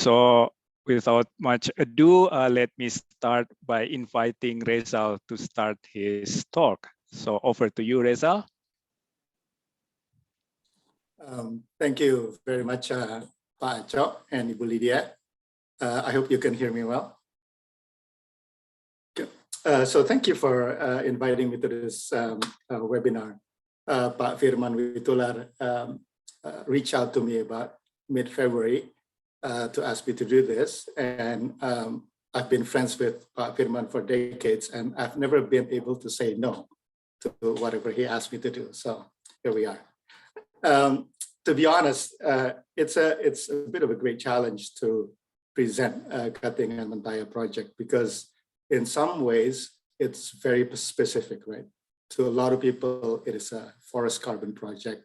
So without much ado, let me start by inviting Rezal to start his talk. So over to you, Rezal. Thank you very much, Pak Chok and Ibu Lydia. I hope you can hear me well. So thank you for inviting me to this webinar. Pak Firman Witular reached out to me about mid-February to ask me to do this. And I've been friends with Pak Firman for decades, and I've never been able to say no to whatever he asked me to do. So here we are. To be honest, it's a bit of a great challenge to present Katingan Mentaya Project, because in some ways it's very specific, right? To a lot of people, it is a forest carbon project,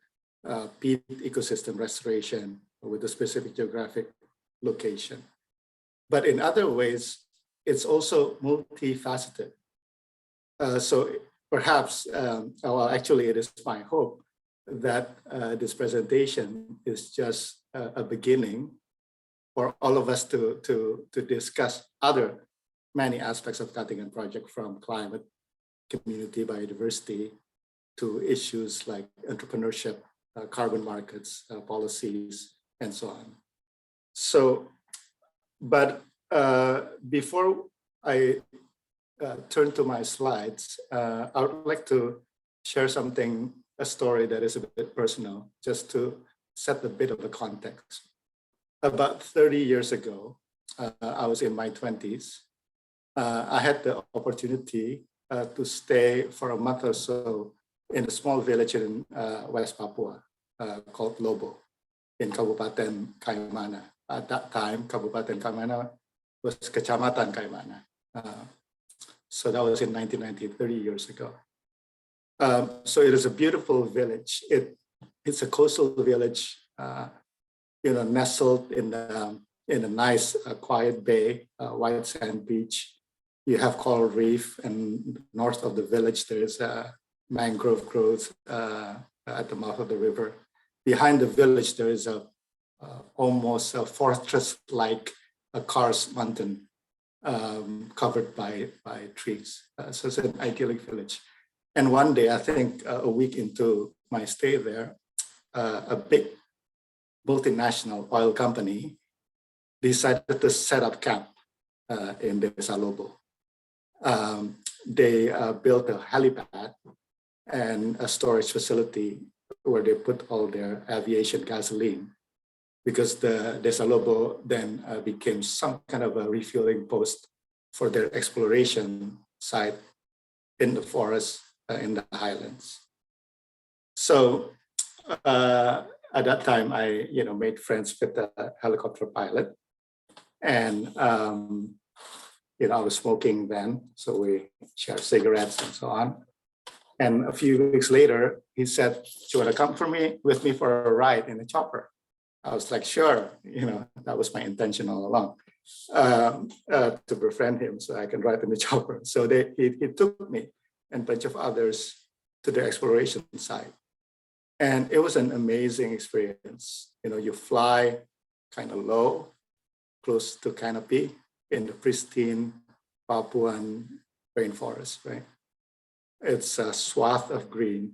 peat ecosystem restoration with a specific geographic location. But in other ways, it's also multifaceted. So perhaps, well, actually, it is my hope that this presentation is just a beginning for all of us to discuss other many aspects of Katingan Project, from climate, community, biodiversity, to issues like entrepreneurship, carbon markets, policies, and so on. So, but before I turn to my slides, I would like to share something, a story that is a bit personal, just to set a bit of a context. About 30 years ago, I was in my 20s. I had the opportunity to stay for a month or so in a small village in West Papua called Lobo in Kabupaten Kaimana. At that time, Kabupaten Kaimana was Kecamatan Kaimana. So that was in 1990, 30 years ago. So it is a beautiful village. It's a coastal village, nestled in a nice, quiet bay, white sand beach. You have coral reef, and north of the village there is a mangrove growth at the mouth of the river. Behind the village there is almost a fortress-like karst mountain covered by trees. So it's an idyllic village. And one day, I think a week into my stay there, a big multinational oil company decided to set up camp in Desa Lobo. They built a helipad and a storage facility where they put all their aviation gasoline, because the Desa Lobo then became some kind of a refueling post for their exploration site in the forest in the highlands. So at that time, I made friends with the helicopter pilot, and I was smoking then, so we shared cigarettes and so on. And a few weeks later, he said, "Do you want to come with me for a ride in a chopper?" I was like, "Sure." That was my intention all along, to befriend him so I can ride in the chopper. So he took me and a bunch of others to the exploration site. And it was an amazing experience. You fly kind of low, close to canopy in the pristine Papuan rainforest, right? It's a swath of green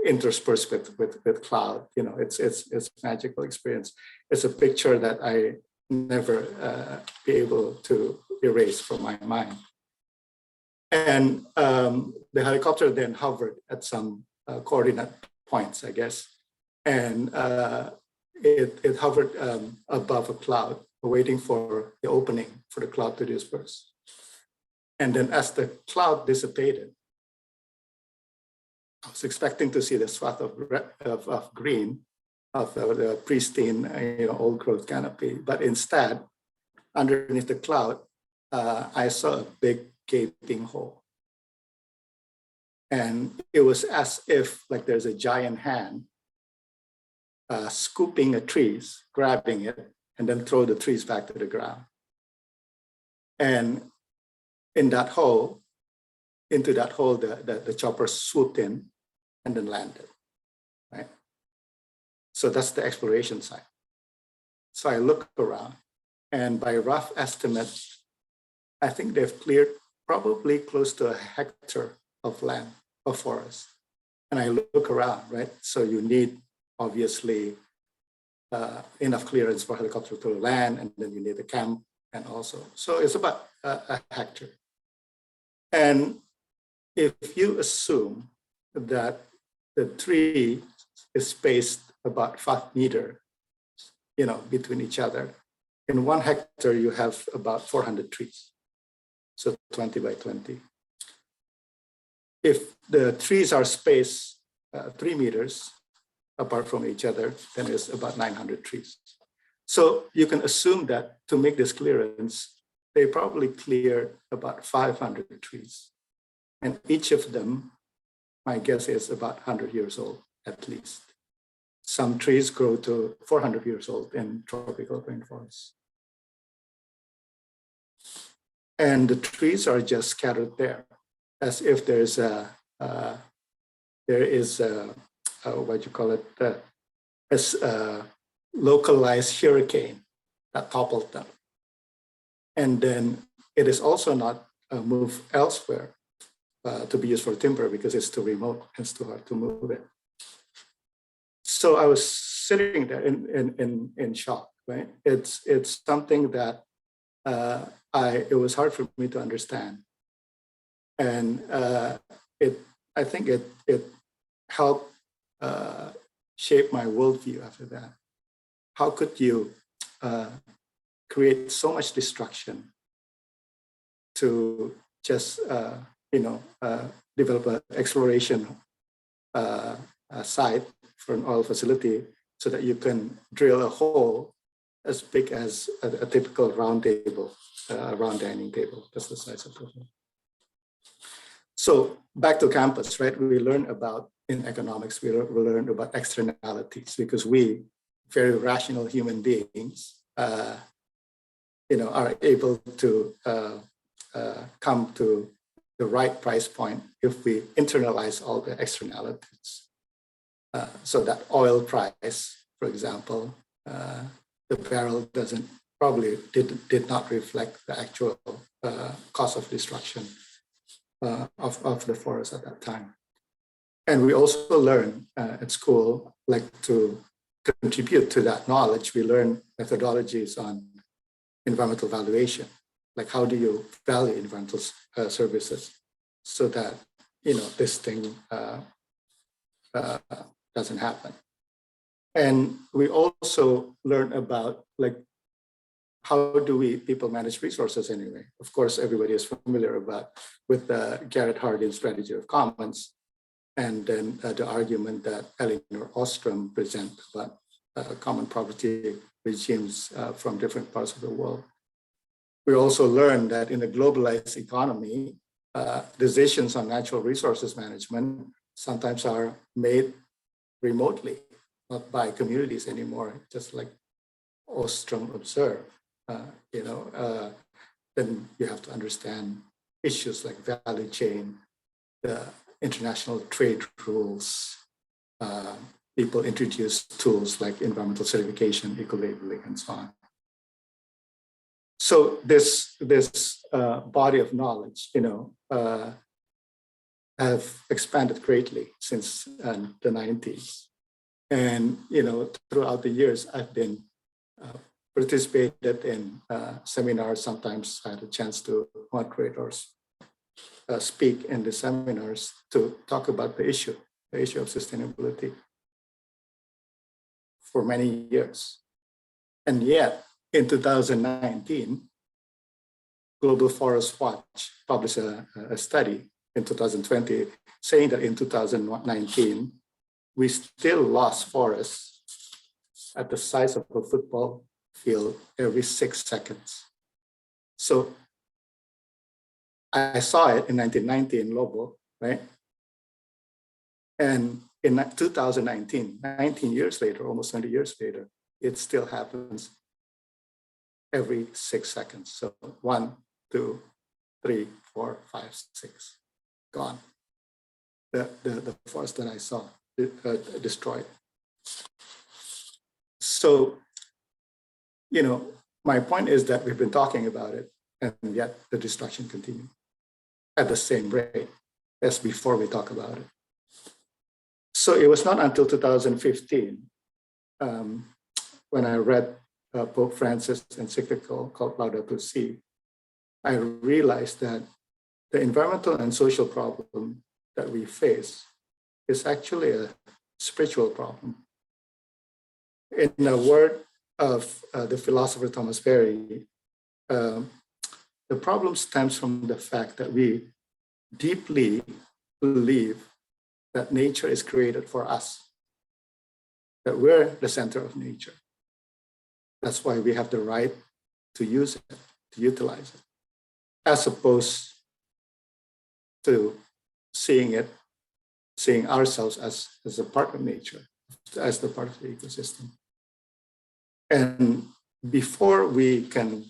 interspersed with cloud. It's a magical experience. It's a picture that I never be able to erase from my mind. And the helicopter then hovered at some coordinate points, I guess. And it hovered above a cloud, waiting for the opening for the cloud to disperse. And then as the cloud dissipated, I was expecting to see the swath of green of the pristine, old growth canopy. But instead, underneath the cloud, I saw a big gaping hole. And it was as if like there's a giant hand scooping the trees, grabbing it, and then throw the trees back to the ground. And into that hole, the chopper swooped in and then landed, right? So that's the exploration site. So I look around, and by rough estimate, I think they've cleared probably close to a hectare of land, of forest. And I look around, right? So you need, obviously, enough clearance for helicopter to land, and then you need a camp, and also. So it's about a hectare. And if you assume that the tree is spaced about 5 meters, between each other, in 1 hectare, you have about 400 trees. So 20 by 20. If the trees are spaced 3 meters apart from each other, then it's about 900 trees. So you can assume that to make this clearance, they probably cleared about 500 trees. And each of them, my guess is about 100 years old, at least. Some trees grow to 400 years old in tropical rainforests. And the trees are just scattered there, as if there is a localized hurricane that toppled them. And then it is also not moved elsewhere to be used for timber because it's too remote and it's too hard to move it. So I was sitting there in shock, right? It's something that it was hard for me to understand. And I think it helped shape my worldview after that. How could you create so much destruction to just develop an exploration site for an oil facility so that you can drill a hole as big as a typical round table, round dining table. That's the size of the hole. So back to campus, right? We learn about, in economics, we learn about externalities because we, very rational human beings, are able to come to the right price point if we internalize all the externalities. So that oil price, for example, the barrel did not reflect the actual cost of destruction of the forest at that time. And we also learn at school, like to contribute to that knowledge, we learn methodologies on environmental valuation, like how do you value environmental services so that this thing doesn't happen. And we also learn about how do people manage resources anyway. Of course, everybody is familiar with the Garrett Hardin strategy of commons, and then the argument that Elinor Ostrom presents about common property regimes from different parts of the world. We also learn that in a globalized economy, decisions on natural resources management sometimes are made remotely, not by communities anymore, just like Ostrom observed. Then you have to understand issues like value chain, the international trade rules. People introduce tools like environmental certification, eco-labeling, and so on. So this body of knowledge, have expanded greatly since the 90s. And, throughout the years, I've been participated in seminars. Sometimes I had a chance to moderate or speak in the seminars to talk about the issue of sustainability for many years. And yet, in 2019, Global Forest Watch published a study in 2020 saying that in 2019, we still lost forests at the size of a football field every 6 seconds. So I saw it in 1990 in Lobo, right? And in 2019, 19 years later, almost 20 years later, it still happens every 6 seconds. So 1, 2, 3, 4, 5, 6, gone. The forest that I saw destroyed. So my point is that we've been talking about it, and yet the destruction continues at the same rate as before we talk about it. So it was not until 2015 when I read Pope Francis' encyclical called Laudato Si, I realized that the environmental and social problem that we face is actually a spiritual problem. In the word of the philosopher Thomas Berry, the problem stems from the fact that we deeply believe that nature is created for us, that we're the center of nature. That's why we have the right to use it, to utilize it, as opposed to seeing ourselves as a part of nature, as the part of the ecosystem. And before we can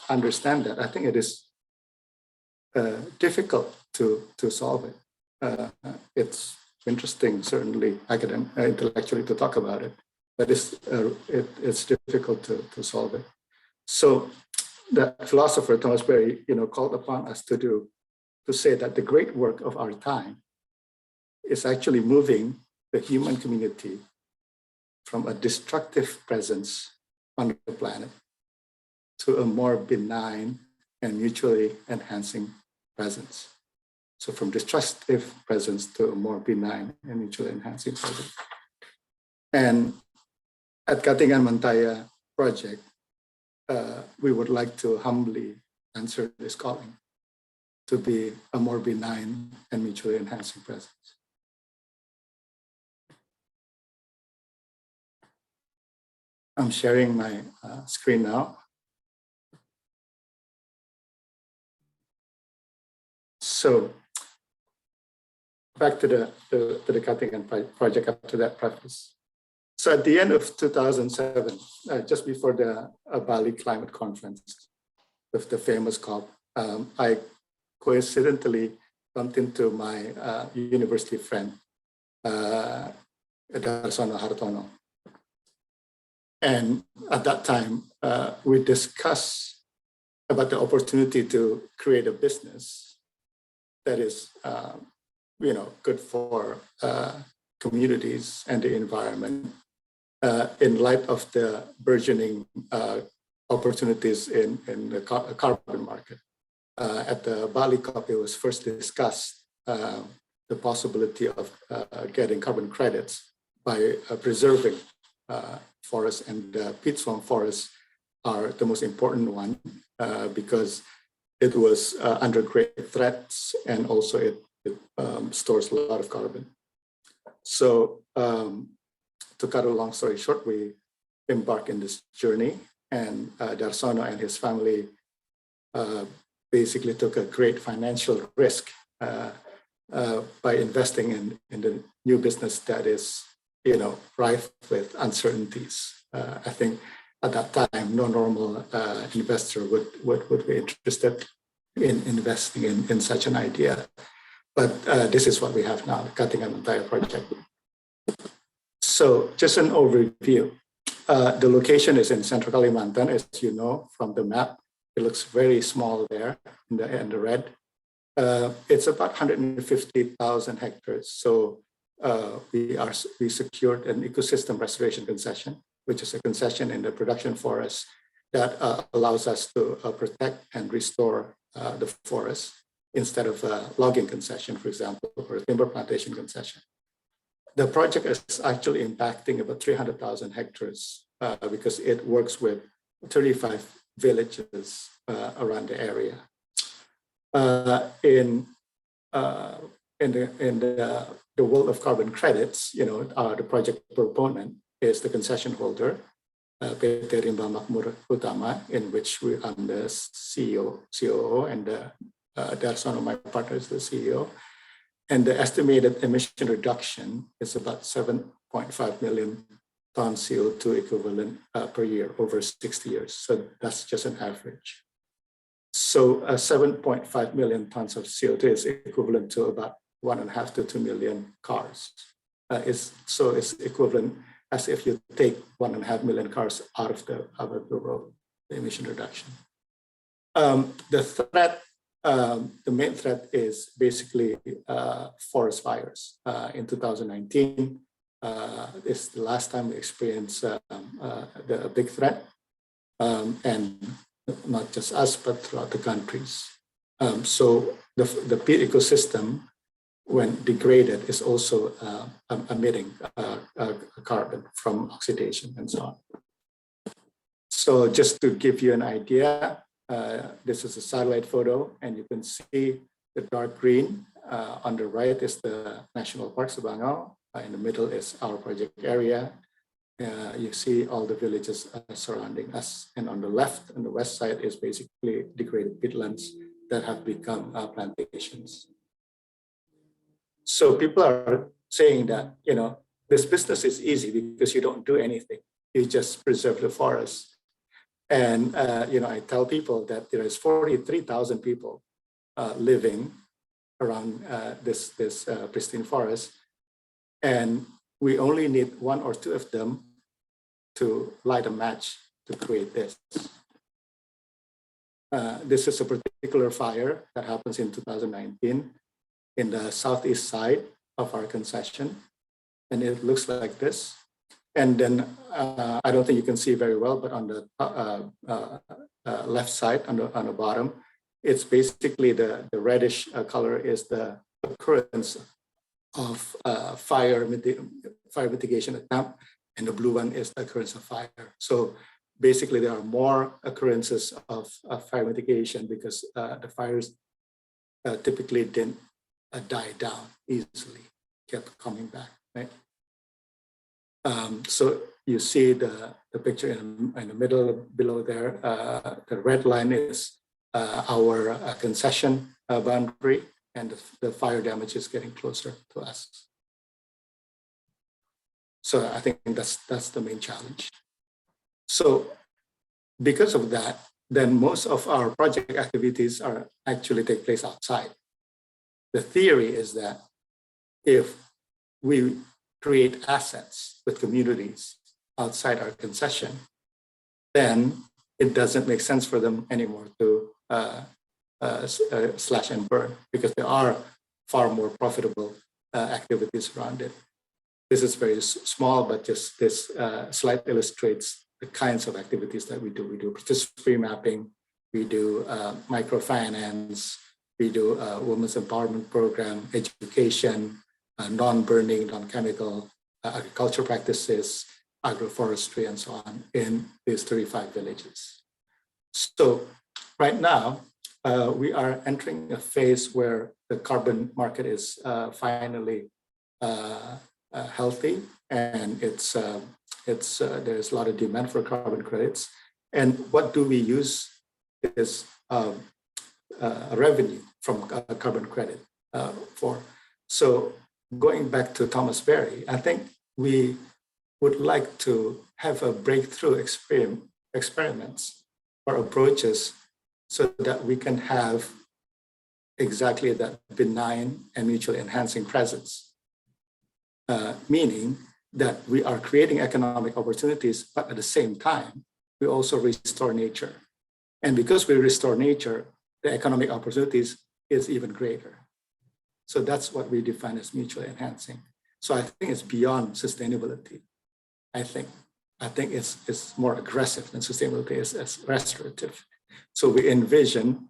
understand that, I think it is difficult to solve it. It's interesting, certainly intellectually to talk about it, but it's difficult to solve it. So the philosopher Thomas Berry, called upon us to say that the great work of our time is actually moving the human community from a destructive presence on the planet to a more benign and mutually enhancing presence. So from destructive presence to a more benign and mutually enhancing presence. And at Katingan Mentaya Project, we would like to humbly answer this calling to be a more benign and mutually enhancing presence. I'm sharing my screen now. So back to the Katingan Project after that preface. So at the end of 2007, just before the Bali Climate Conference, with the famous COP, I coincidentally bumped into my university friend, Darsono Hartono. And at that time, we discussed about the opportunity to create a business that is, good for communities and the environment in light of the burgeoning opportunities in the carbon market. At the Bali COP, it was first discussed the possibility of getting carbon credits by preserving forests, and peat swamp forests are the most important one because it was under great threats, and also it stores a lot of carbon. So to cut a long story short, we embarked in this journey, and Darsono and his family basically took a great financial risk by investing in the new business that is, rife with uncertainties. I think at that time, no normal investor would be interested in investing in such an idea. But this is what we have now, the Katingan Mentaya Project. So just an overview. The location is in Central Kalimantan, as you know from the map. It looks very small there in the red. It's about 150,000 hectares. So we secured an ecosystem restoration concession, which is a concession in the production forest that allows us to protect and restore the forest instead of a logging concession, for example, or a timber plantation concession. The project is actually impacting about 300,000 hectares because it works with 35 villages around the area. In the world of carbon credits, the project proponent is the concession holder, PT Rimba Makmur Utama, in which I'm the CEO, COO, and Darsono, my partner, is the CEO. And the estimated emission reduction is about 7.5 million tons CO2 equivalent per year over 60 years. So that's just an average. So 7.5 million tons of CO2 is equivalent to about 1.5 to 2 million cars. It's equivalent as if you take 1.5 million cars out of the road, the emission reduction. The threat, the main threat is basically forest fires. In 2019, is the last time we experienced a big threat, and not just us, but throughout the countries. So the peat ecosystem, when degraded, is also emitting carbon from oxidation and so on. So just to give you an idea, this is a satellite photo, and you can see the dark green. On the right is the National Park Sabangau. In the middle is our project area. You see all the villages surrounding us. And on the left, on the west side, is basically degraded peatlands that have become plantations. So people are saying that, you know, this business is easy because you don't do anything. You just preserve the forest. And, you know, I tell people that there is 43,000 people living around this pristine forest. And we only need 1 or 2 of them to light a match to create this. This is a particular fire that happens in 2019 in the southeast side of our concession. And it looks like this. And then I don't think you can see very well, but on the left side, on the bottom, it's basically the reddish color is the occurrence of fire mitigation attempt, and the blue one is the occurrence of fire. So basically, there are more occurrences of fire mitigation because the fires typically didn't die down easily, kept coming back, right? So you see the picture in the middle below there. The red line is our concession boundary, and the fire damage is getting closer to us. So I think that's the main challenge. So because of that, then most of our project activities are actually take place outside. The theory is that if we create assets with communities outside our concession, then it doesn't make sense for them anymore to slash and burn, because there are far more profitable activities around it. This is very small, but just this slide illustrates the kinds of activities that we do. We do participatory mapping, we do microfinance, we do women's empowerment program, education, non-burning, non-chemical agriculture practices, agroforestry, and so on in these 35 villages. So right now, we are entering a phase where the carbon market is finally healthy, and there's a lot of demand for carbon credits. And what do we use is revenue from carbon credit for. So going back to Thomas Berry, I think we would like to have a breakthrough experiments or approaches so that we can have exactly that benign and mutually enhancing presence. Meaning that we are creating economic opportunities, but at the same time, we also restore nature. And because we restore nature, the economic opportunities is even greater. So that's what we define as mutually enhancing. So I think it's beyond sustainability. I think it's more aggressive than sustainability is restorative. So we envision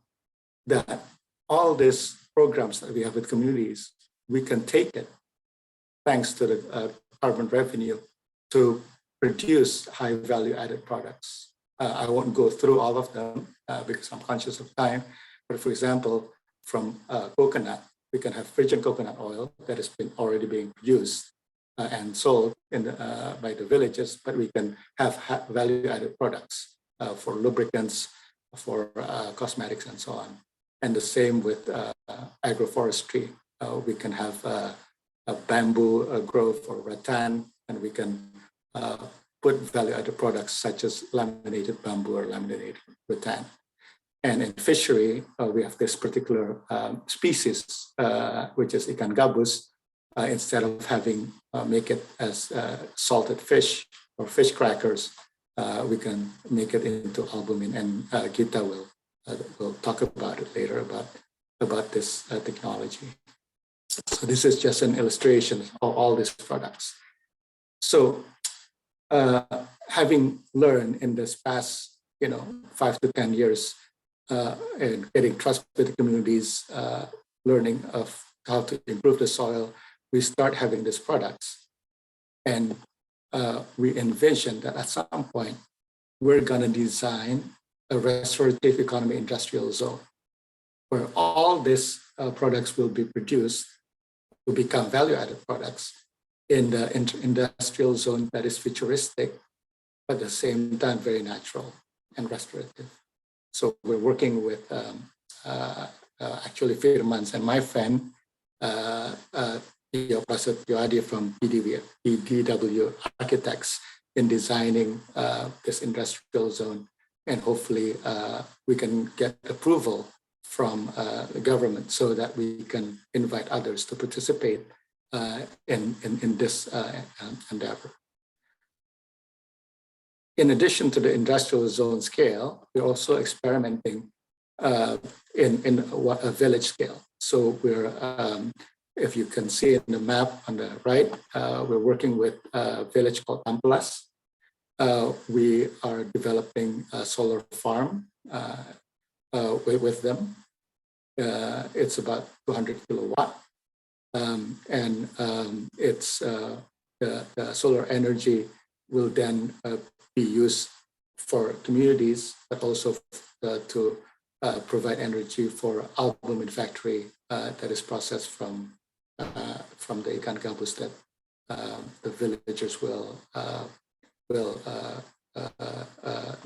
that all these programs that we have with communities, we can take it, thanks to the carbon revenue, to produce high value added products. I won't go through all of them because I'm conscious of time. But for example, from coconut, we can have virgin coconut oil that has been already being produced and sold by the villages, but we can have value-added products for lubricants, for cosmetics, and so on. And the same with agroforestry. We can have a bamboo growth for rattan, and we can put value-added products such as laminated bamboo or laminated rattan. And in fishery, we have this particular species, which is ikan gabus, instead of having make it as salted fish or fish crackers, we can make it into albumin, and Gita will talk about it later about this technology. So this is just an illustration of all these products. So having learned in this past 5 to 10 years and getting trust with the communities, learning of how to improve the soil, we start having these products. And we envision that at some point, we're going to design a restorative economy industrial zone where all these products will be produced to become value-added products in the industrial zone that is futuristic, but at the same time very natural and restorative. So we're working with actually Firman's and my friend, Prasetyo from PDW Architects in designing this industrial zone, and hopefully we can get approval from the government so that we can invite others to participate in this endeavor. In addition to the industrial zone scale, we're also experimenting in a village scale. So we're, if you can see in the map on the right, we're working with a village called Amplas. We are developing a solar farm with them. It's about 200 kilowatt. It's the solar energy will then be used for communities, but also to provide energy for albumin factory that is processed from the ikan gabus that the villagers will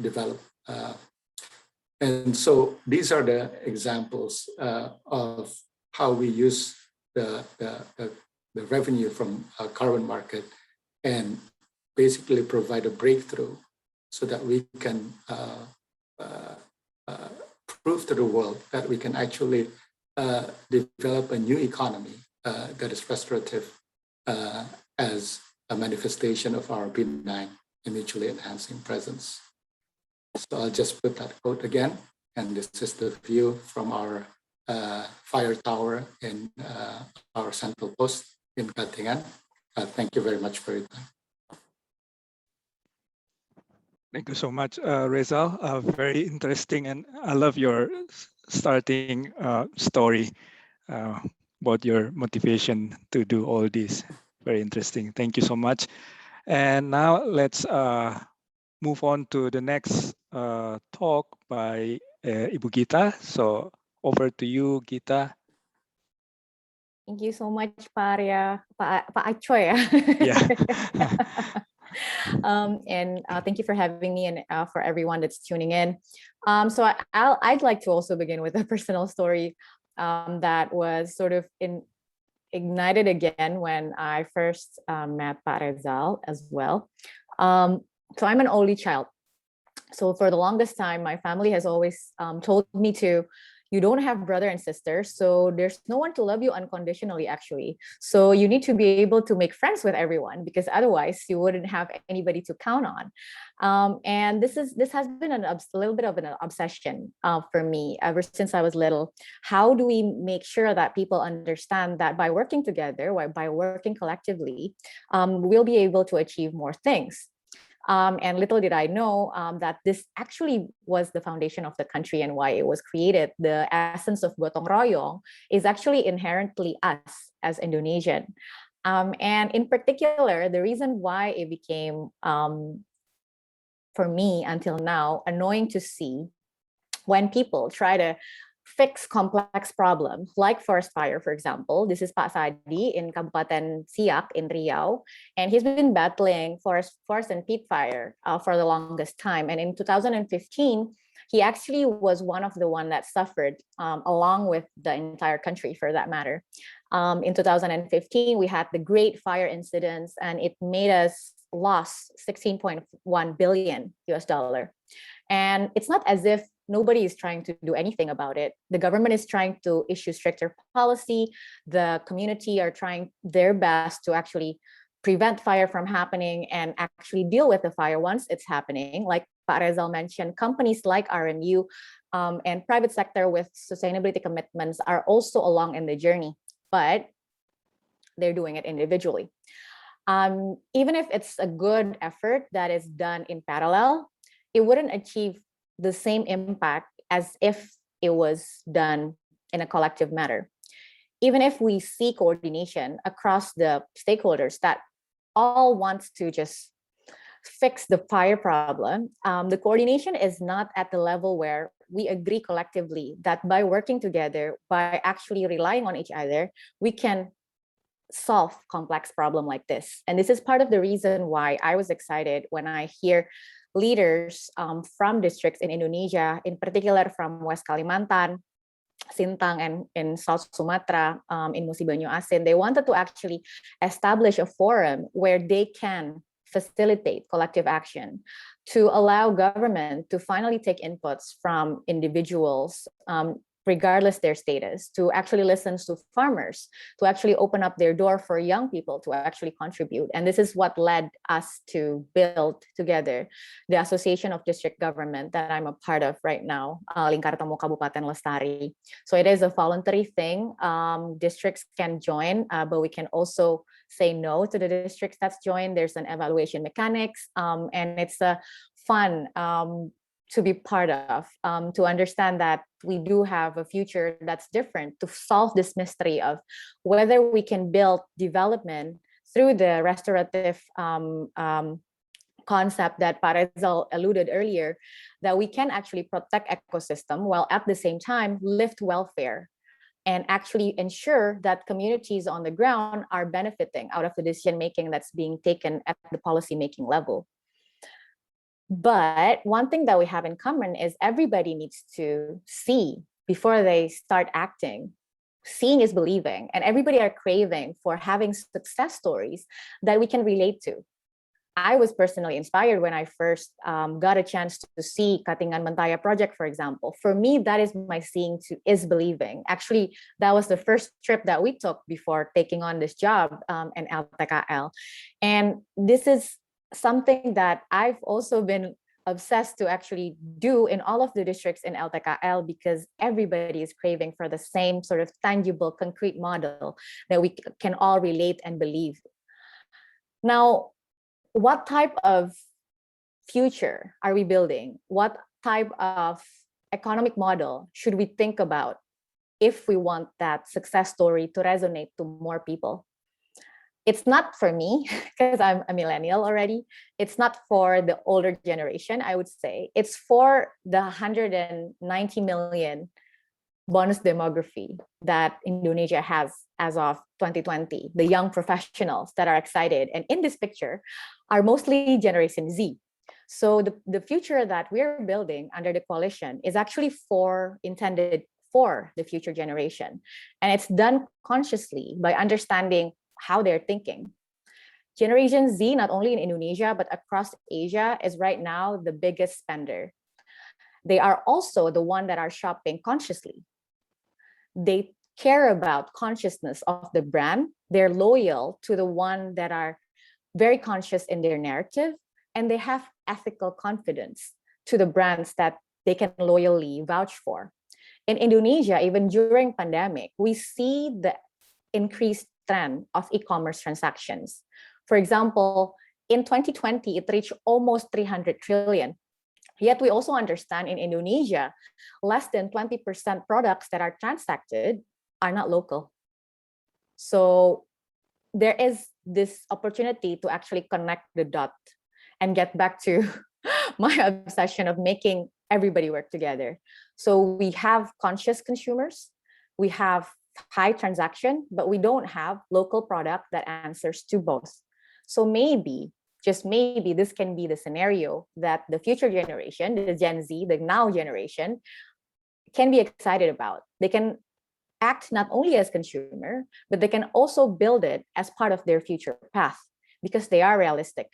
develop. And so these are the examples of how we use the revenue from a carbon market and basically provide a breakthrough so that we can prove to the world that we can actually develop a new economy that is restorative as a manifestation of our benign and mutually enhancing presence. So I'll just put that quote again, and this is the view from our fire tower in our central post in Katingan. Thank you very much for your time. Thank you so much, Rezal. Very interesting, and I love your starting story about your motivation to do all this. Very interesting. Thank you so much. And now let's move on to the next talk by Ibu Gita. So over to you, Gita. Thank you so much, Pak Arya, Pak Acho ya. Yeah. And thank you for having me, and for everyone that's tuning in. So I'd like to also begin with a personal story that was sort of ignited again when I first met Pak Rezal as well. So I'm an only child. So for the longest time, my family has always told me you don't have brother and sister, so there's no one to love you unconditionally, actually. So you need to be able to make friends with everyone, because otherwise you wouldn't have anybody to count on. And this has been a little bit of an obsession for me ever since I was little. How do we make sure that people understand that by working together, by working collectively, we'll be able to achieve more things? And little did I know that this actually was the foundation of the country and why it was created. The essence of gotong royong is actually inherently us as Indonesian. And in particular, the reason why it became, for me until now, annoying to see when people try to fix complex problems like forest fire, for example. This is Pak Sadi in Kabupaten Siak in Riau, and he's been battling forest and peat fire for the longest time. And in 2015, he actually was one of the one that suffered, along with the entire country for that matter. In 2015, we had the great fire incidents, and it made us lost $16.1 billion US. And it's not as if nobody is trying to do anything about it. The government is trying to issue stricter policy. The community are trying their best to actually prevent fire from happening and actually deal with the fire once it's happening. Like Pak Rezal mentioned, companies like RMU and private sector with sustainability commitments are also along in the journey, but they're doing it individually. Even if it's a good effort that is done in parallel, it wouldn't achieve the same impact as if it was done in a collective manner. Even if we see coordination across the stakeholders that all wants to just fix the fire problem, the coordination is not at the level where we agree collectively that by working together, by actually relying on each other, we can solve complex problem like this. And this is part of the reason why I was excited when I hear leaders from districts in Indonesia, in particular from West Kalimantan, Sintang, and in South Sumatra, in Musi Banyu Asin, they wanted to actually establish a forum where they can facilitate collective action to allow government to finally take inputs from individuals, regardless their status, to actually listen to farmers, to actually open up their door for young people to actually contribute. And this is what led us to build together the Association of District Government that I'm a part of right now, Lingkar Temu Kabupaten Lestari. So it is a voluntary thing. Districts can join, but we can also say no to the districts that's joined. There's an evaluation mechanics, and it's a fun to be part of, to understand that we do have a future that's different, to solve this mystery of whether we can build development through the restorative concept that Pak Rezal alluded earlier, that we can actually protect ecosystem while at the same time lift welfare and actually ensure that communities on the ground are benefiting out of the decision making that's being taken at the policy making level. But one thing that we have in common is everybody needs to see before they start acting. Seeing is believing, and everybody are craving for having success stories that we can relate to. I was personally inspired when I first got a chance to see Katingan Mentaya Project, for example. For me, that is my seeing is believing. Actually, that was the first trip that we took before taking on this job in LTKL. And this is something that I've also been obsessed to actually do in all of the districts in LTKL, because everybody is craving for the same sort of tangible, concrete model that we can all relate and believe. Now, what type of future are we building? What type of economic model should we think about if we want that success story to resonate to more people? It's not for me, because I'm a millennial already. It's not for the older generation, I would say. It's for the 190 million bonus demography that Indonesia has as of 2020, the young professionals that are excited. And in this picture are mostly Generation Z. So the future that we're building under the coalition is actually intended for the future generation. And it's done consciously by understanding how they're thinking. Generation Z, not only in Indonesia, but across Asia, is right now the biggest spender. They are also the one that are shopping consciously. They care about consciousness of the brand. They're loyal to the one that are very conscious in their narrative, and they have ethical confidence to the brands that they can loyally vouch for. In Indonesia, even during pandemic, we see the increased trend of e-commerce transactions. For example, in 2020, it reached almost 300 trillion. Yet we also understand in Indonesia, less than 20% products that are transacted are not local. So there is this opportunity to actually connect the dot and get back to my obsession of making everybody work together. So we have conscious consumers, we have high transaction, but we don't have local product that answers to both. So maybe, just maybe, this can be the scenario that the future generation, the Gen Z, the now generation, can be excited about. They can act not only as consumer, but they can also build it as part of their future path, because they are realistic.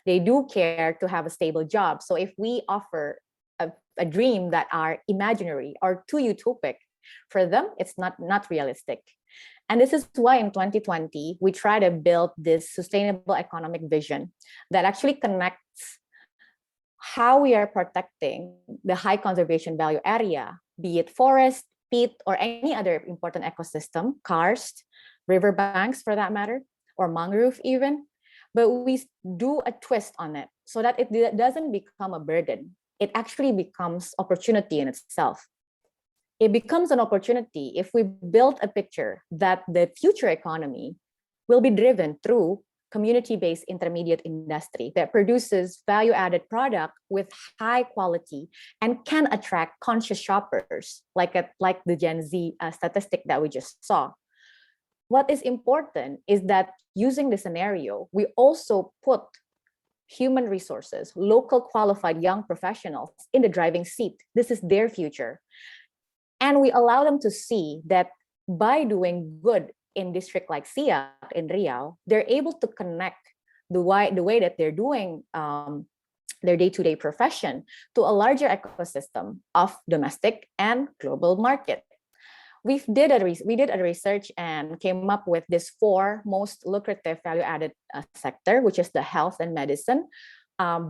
They do care to have a stable job. So if we offer a dream that are imaginary or too utopic. For them, it's not realistic. And this is why in 2020, we try to build this sustainable economic vision that actually connects how we are protecting the high conservation value area, be it forest, peat, or any other important ecosystem, karst, riverbanks for that matter, or mangrove even. But we do a twist on it so that it doesn't become a burden. It actually becomes opportunity in itself. It becomes an opportunity if we build a picture that the future economy will be driven through community-based intermediate industry that produces value-added product with high quality and can attract conscious shoppers, like the Gen Z statistic that we just saw. What is important is that using the scenario, we also put human resources, local qualified young professionals in the driving seat. This is their future. And we allow them to see that by doing good in district like Siak in Riau, they're able to connect the way that they're doing their day-to-day profession to a larger ecosystem of domestic and global market. We did a research and came up with this 4 most lucrative value-added sector, which is the health and medicine,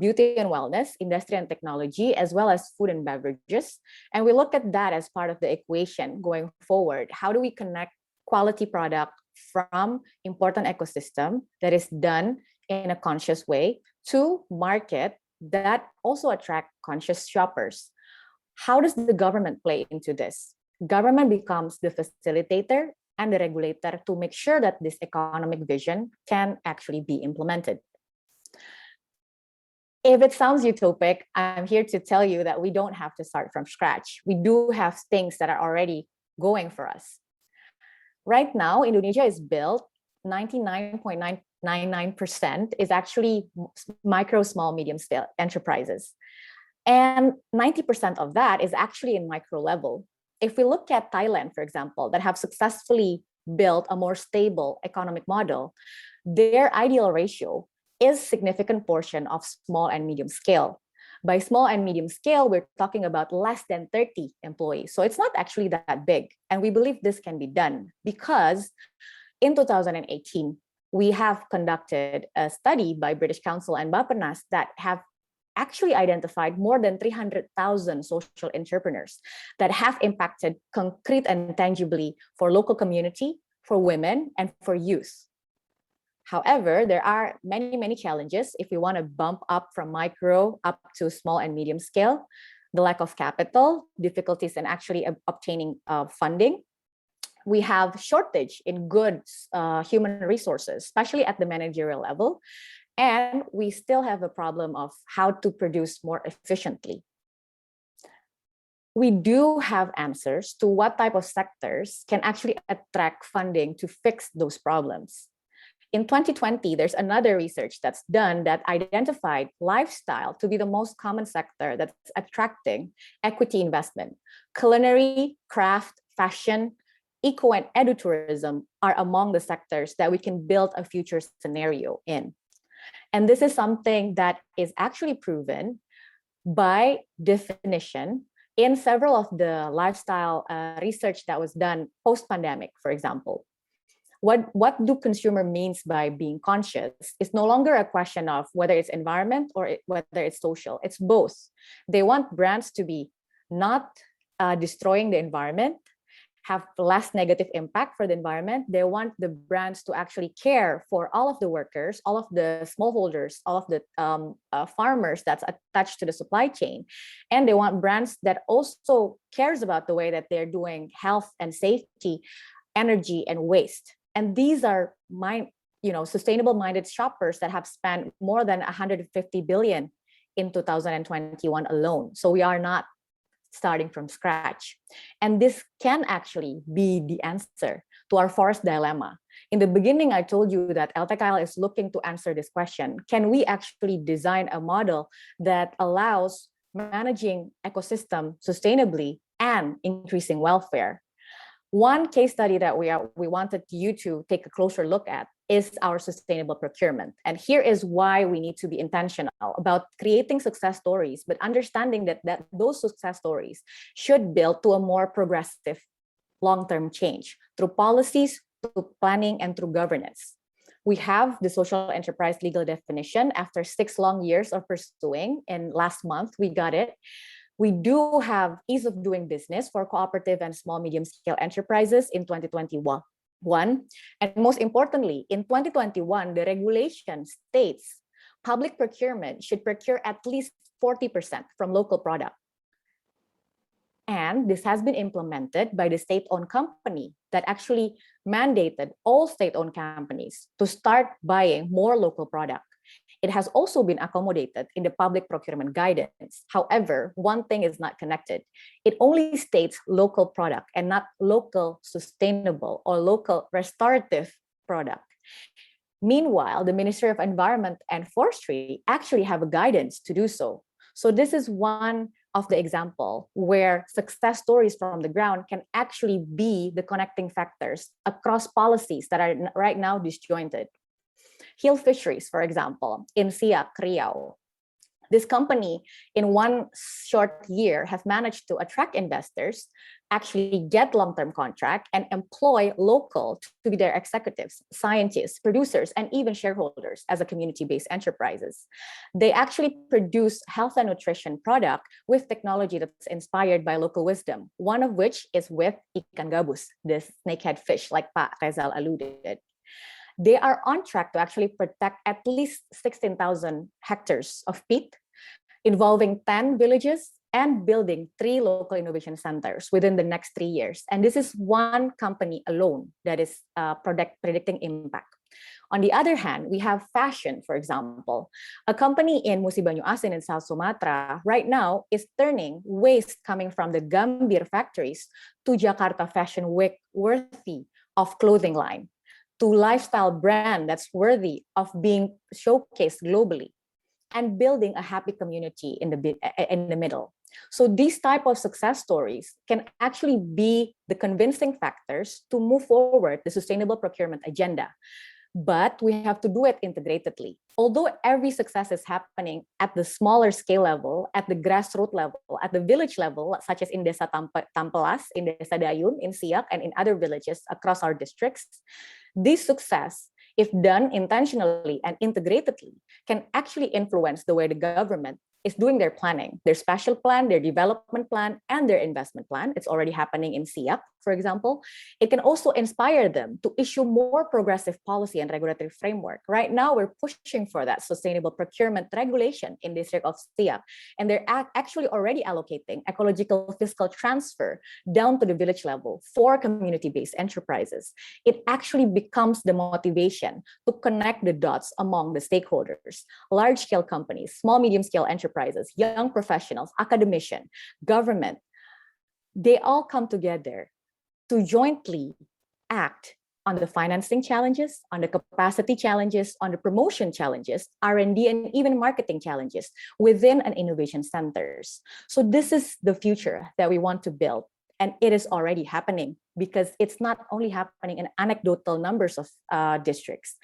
beauty and wellness, industry and technology, as well as food and beverages. And we look at that as part of the equation going forward. How do we connect quality product from important ecosystem that is done in a conscious way to market that also attract conscious shoppers? How does the government play into this? Government becomes the facilitator and the regulator to make sure that this economic vision can actually be implemented. If it sounds utopic, I'm here to tell you that we don't have to start from scratch. We do have things that are already going for us. Right now, Indonesia is built 99.999% is actually micro, small, medium scale enterprises. And 90% of that is actually in micro level. If we look at Thailand, for example, that have successfully built a more stable economic model, their ideal ratio is significant portion of small and medium scale. By small and medium scale, we're talking about less than 30 employees. So it's not actually that big. And we believe this can be done because in 2018, we have conducted a study by British Council and Bappenas that have actually identified more than 300,000 social entrepreneurs that have impacted concrete and tangibly for local community, for women, and for youth. However, there are many challenges if we want to bump up from micro up to small and medium scale. The lack of capital, difficulties in actually obtaining funding. We have shortage in goods, human resources, especially at the managerial level. And we still have a problem of how to produce more efficiently. We do have answers to what type of sectors can actually attract funding to fix those problems. In 2020, there's another research that's done that identified lifestyle to be the most common sector that's attracting equity investment. Culinary, craft, fashion, eco and edutourism are among the sectors that we can build a future scenario in. And this is something that is actually proven by definition in several of the lifestyle research that was done post-pandemic, for example. What do consumer means by being conscious is no longer a question of whether it's environment or whether it's social. It's both. They want brands to be not destroying the environment, have less negative impact for the environment. They want the brands to actually care for all of the workers, all of the smallholders, all of the farmers that's attached to the supply chain. And they want brands that also cares about the way that they're doing health and safety, energy and waste. And these are sustainable minded shoppers that have spent more than 150 billion in 2021 alone. So we are not starting from scratch. And this can actually be the answer to our forest dilemma. In the beginning, I told you that LTKL is looking to answer this question. Can we actually design a model that allows managing ecosystem sustainably and increasing welfare? One case study that we wanted you to take a closer look at is our sustainable procurement. And here is why we need to be intentional about creating success stories, but understanding that those success stories should build to a more progressive long-term change through policies, through planning, and through governance. We have the social enterprise legal definition after 6 long years of pursuing, and last month we got it. We do have ease of doing business for cooperative and small medium-scale enterprises in 2021. And most importantly, in 2021, the regulation states public procurement should procure at least 40% from local product. And this has been implemented by the state-owned company that actually mandated all state-owned companies to start buying more local product. It has also been accommodated in the public procurement guidance. However, one thing is not connected. It only states local product and not local sustainable or local restorative product. Meanwhile, the Ministry of Environment and Forestry actually have a guidance to do so. So this is one of the example where success stories from the ground can actually be the connecting factors across policies that are right now disjointed. Hill Fisheries, for example, in Siak, Riau. This company, in one short year, have managed to attract investors, actually get long-term contract, and employ local to be their executives, scientists, producers, and even shareholders as a community-based enterprises. They actually produce health and nutrition product with technology that's inspired by local wisdom, one of which is with ikan gabus, the snakehead fish, like Pak Rezal alluded. They are on track to actually protect at least 16,000 hectares of peat, involving 10 villages and building 3 local innovation centers within the next 3 years. And this is one company alone that is predicting impact. On the other hand, we have fashion, for example. A company in Musi Banyu Asin in South Sumatra right now is turning waste coming from the Gambir factories to Jakarta Fashion Week worthy of clothing line, to lifestyle brand that's worthy of being showcased globally, and building a happy community in the middle. So these type of success stories can actually be the convincing factors to move forward the sustainable procurement agenda. But we have to do it integratedly. Although every success is happening at the smaller scale level, at the grassroots level, at the village level, such as in Desa Tampelas, in Desa Dayun, in Siak, and in other villages across our districts, this success, if done intentionally and integratedly, can actually influence the way the government is doing their planning, their spatial plan, their development plan, and their investment plan. It's already happening in Siak, for example. It can also inspire them to issue more progressive policy and regulatory framework. Right now, we're pushing for that sustainable procurement regulation in the district of Siak, and they're actually already allocating ecological fiscal transfer down to the village level for community-based enterprises. It actually becomes the motivation to connect the dots among the stakeholders, large-scale companies, small, medium-scale enterprises, young professionals, academicians, government. They all come together to jointly act on the financing challenges, on the capacity challenges, on the promotion challenges, R&D, and even marketing challenges within an innovation centers. So this is the future that we want to build. And it is already happening because it's not only happening in anecdotal numbers of districts.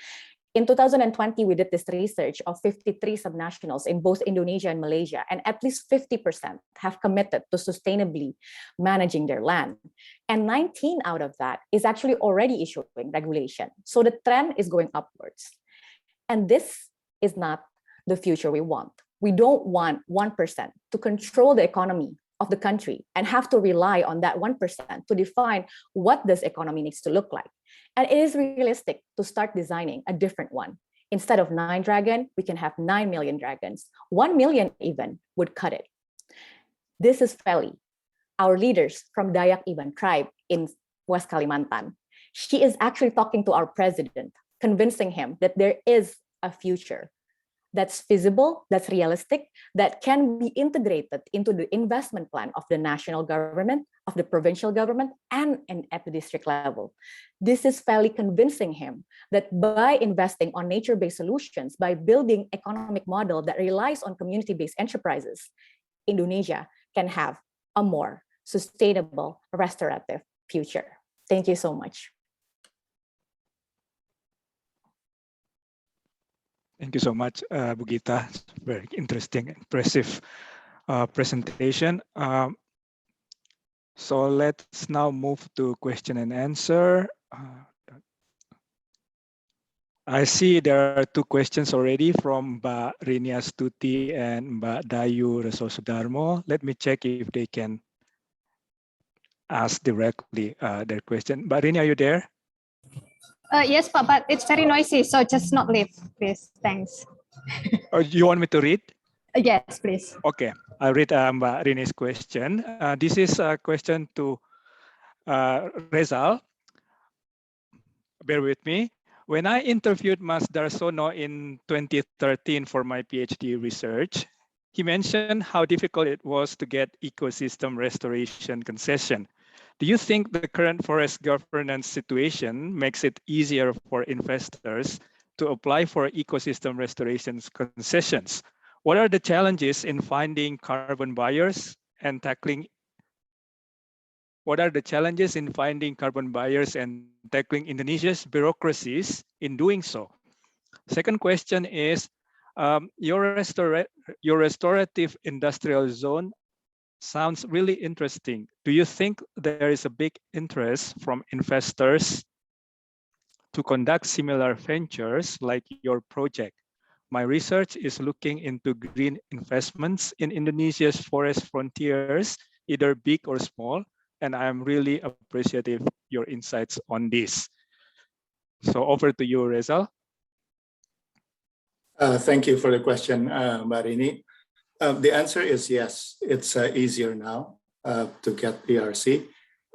In 2020, we did this research of 53 subnationals in both Indonesia and Malaysia, and at least 50% have committed to sustainably managing their land. And 19 out of that is actually already issuing regulation. So the trend is going upwards. And this is not the future we want. We don't want 1% to control the economy of the country and have to rely on that 1% to define what this economy needs to look like. And it is realistic to start designing a different one. Instead of 9 dragons, we can have 9 million dragons. 1 million even would cut it. This is Feli, our leaders from Dayak Iban tribe in West Kalimantan. She is actually talking to our president, convincing him that there is a future that's feasible, that's realistic, that can be integrated into the investment plan of the national government, of the provincial government, and at the district level. This is fairly convincing him that by investing on nature-based solutions, by building economic model that relies on community-based enterprises, Indonesia can have a more sustainable, restorative future. Thank you so much. Thank you so much, Bu Gita. Very interesting, impressive presentation. So let's now move to question and answer. I see there are two questions already from Mbak Rini Astuti and Mbak Dayu Reso Sudarmo. Let me check if they can ask directly their question. Mbak Rini, are you there? Yes, but it's very noisy, so just not leave, please. Thanks. Or you want me to read? Yes, please. Okay, I'll read Mbak Rini's question. This is a question to Rezal. Bear with me. When I interviewed Mas Darsono in 2013 for my PhD research, he mentioned how difficult it was to get ecosystem restoration concession. Do you think the current forest governance situation makes it easier for investors to apply for ecosystem restoration concessions? What are the challenges in finding carbon buyers and tackling Indonesia's bureaucracies in doing so? Second question is, your restorative industrial zone sounds really interesting. Do you think there is a big interest from investors to conduct similar ventures like your project? My research is looking into green investments in Indonesia's forest frontiers, either big or small, and I'm really appreciative your insights on this. So over to you, Rezal. Thank you for the question, Mbak Rini. The answer is yes, it's easier now to get PRC.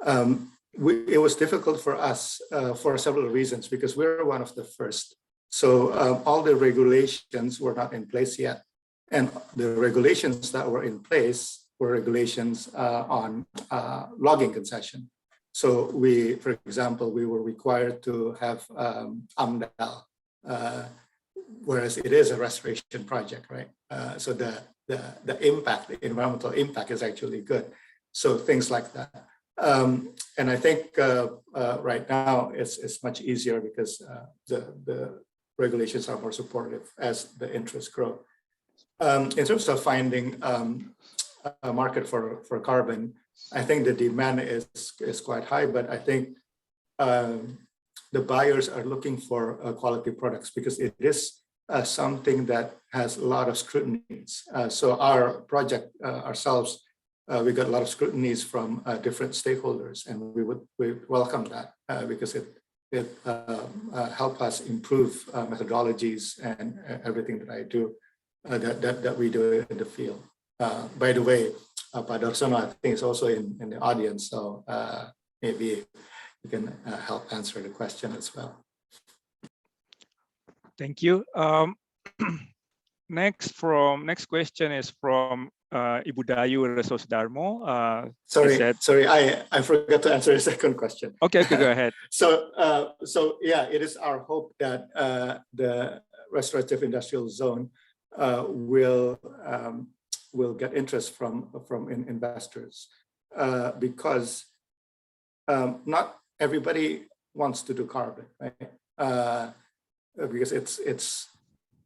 It was difficult for us for several reasons because we're one of the first. So all the regulations were not in place yet. And the regulations that were in place were regulations on logging concession. So for example, we were required to have AMDAL, whereas it is a restoration project, right? So the impact, the environmental impact is actually good. So things like that. And I think right now it's much easier because the regulations are more supportive as the interests grow. In terms of finding a market for carbon, I think the demand is quite high, but I think the buyers are looking for quality products because it is something that has a lot of scrutinies. So our project ourselves, we got a lot of scrutinies from different stakeholders, and we welcome that because it help us improve methodologies and everything that I do, that we do in the field. By the way, Pak Darsono, I think is also in the audience, so maybe you can help answer the question as well. Thank you. Next question is from Ibu Dayu Reso Sudarmo. Sorry, I forgot to answer the second question. Okay, go ahead. So yeah, it is our hope that the restorative industrial zone will get interest from investors because not everybody wants to do carbon, right? Because it's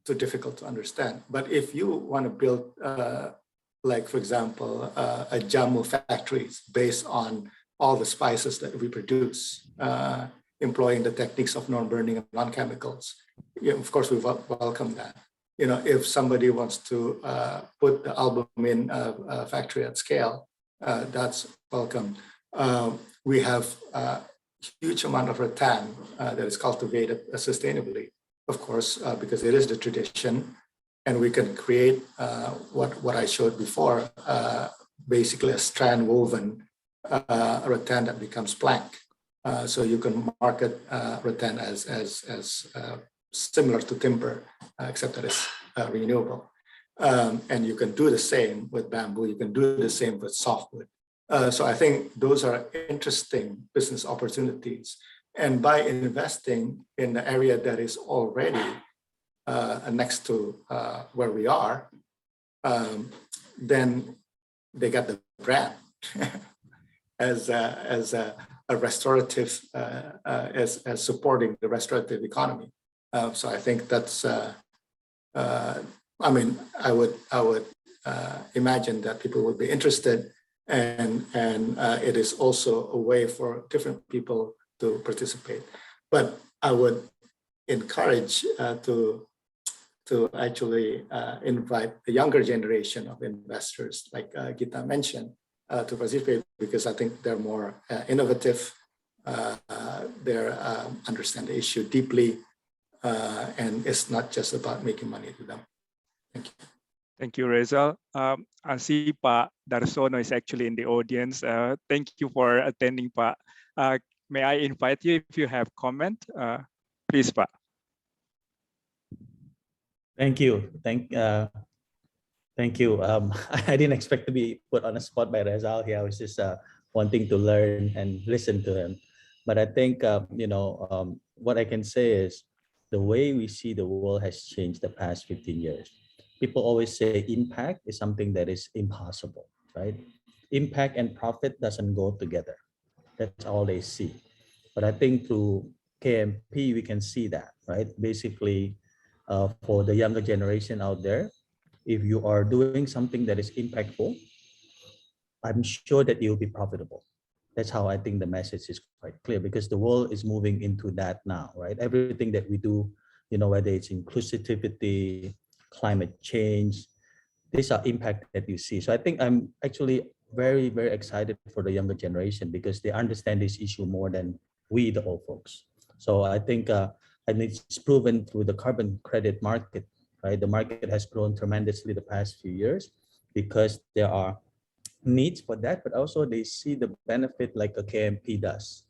too difficult to understand. But if you want to build, like for example, a jamu factories based on all the spices that we produce, employing the techniques of non-burning and non-chemicals, yeah, of course we welcome that. You know, if somebody wants to put the albumin factory at scale, that's welcome. We have a huge amount of rattan that is cultivated sustainably, of course, because it is the tradition, and we can create what I showed before, basically a strand woven rattan that becomes plank. So you can market rattan as similar to timber, except that it's renewable. And you can do the same with bamboo. You can do the same with softwood. So I think those are interesting business opportunities. And by investing in the area that is already next to where we are, then they get the brand as a restorative, as supporting the restorative economy. So I think that's I mean, I would imagine that people would be interested, and it is also a way for different people to participate. But I would encourage to actually invite the younger generation of investors, like Gita mentioned, to participate, because I think they're more innovative, they understand the issue deeply, and it's not just about making money to them. Thank you. Thank you, Rezal. I see Pak Darsono is actually in the audience. Thank you for attending, Pak. May I invite you if you have comment? Please, Pak. Thank you. Thank you. I didn't expect to be put on the spot by Rezal here. I was just wanting to learn and listen to him. But I think, what I can say is the way we see the world has changed the past 15 years. People always say impact is something that is impossible, right? Impact and profit doesn't go together. That's all they see. But I think through KMP, we can see that, right? Basically, for the younger generation out there, if you are doing something that is impactful, I'm sure that you'll be profitable. That's how I think the message is quite clear, because the world is moving into that now, right? Everything that we do, whether it's inclusivity, climate change, these are impact that you see. So I think I'm actually very, very excited for the younger generation, because they understand this issue more than we, the old folks. So I think, and it's proven through the carbon credit market, right? The market has grown tremendously the past few years because there are needs for that, but also they see the benefit like a KMP does.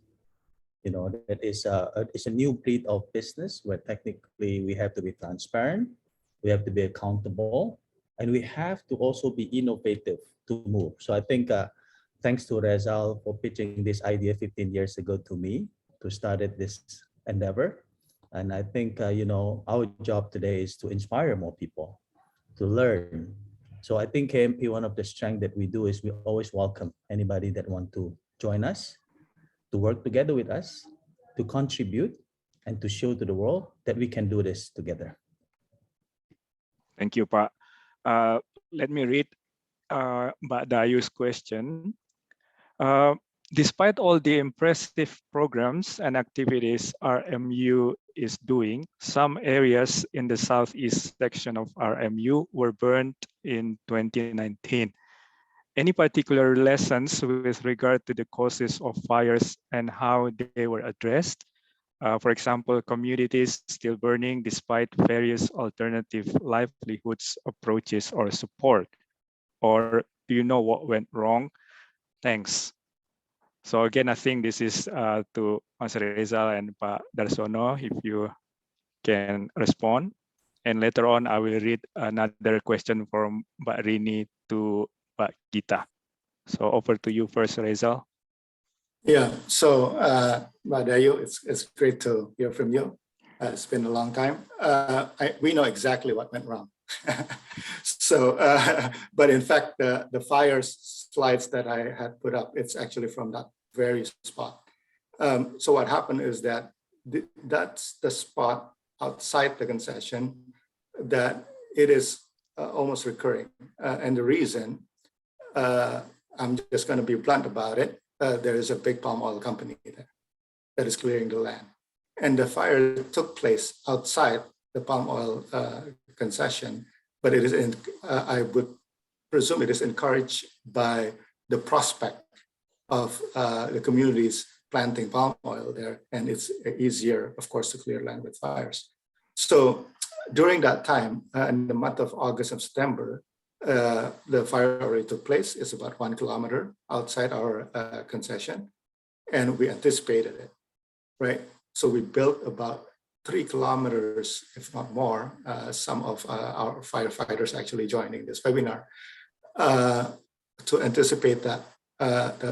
That is it's a new breed of business where technically we have to be transparent, we have to be accountable, and we have to also be innovative to move. So I think thanks to Rezal for pitching this idea 15 years ago to me to start this endeavor. And I think, our job today is to inspire more people to learn. So I think KMP, one of the strengths that we do is we always welcome anybody that want to join us, to work together with us, to contribute, and to show to the world that we can do this together. Thank you, Pak. Let me read Mbak Dayu's question. Despite all the impressive programs and activities RMU is doing, some areas in the southeast section of RMU were burned in 2019. Any particular lessons with regard to the causes of fires and how they were addressed? For example, communities still burning despite various alternative livelihoods approaches or support. Or do you know what went wrong? Thanks. So again, I think this is to Mas Rezal and Pak Darsono, if you can respond. And later on, I will read another question from Mbak Rini to Mbak Gita. So over to you first, Rezal. Yeah, so Mbak Dayu, it's great to hear from you. It's been a long time. We know exactly what went wrong. So, but in fact, the fire slides that I had put up, it's actually from that very spot. So what happened is that that's the spot outside the concession that it is almost recurring. And the reason, I'm just going to be blunt about it, there is a big palm oil company there that is clearing the land. And the fire took place outside the palm oil concession, but it is I would presume it is encouraged by the prospect of the communities planting palm oil there, and it's easier, of course, to clear land with fires. So during that time, in the month of August and September, the fire already took place. It's about 1 kilometer outside our concession, and we anticipated it, right? So we built about 3 kilometers, if not more, some of our firefighters actually joining this webinar to anticipate that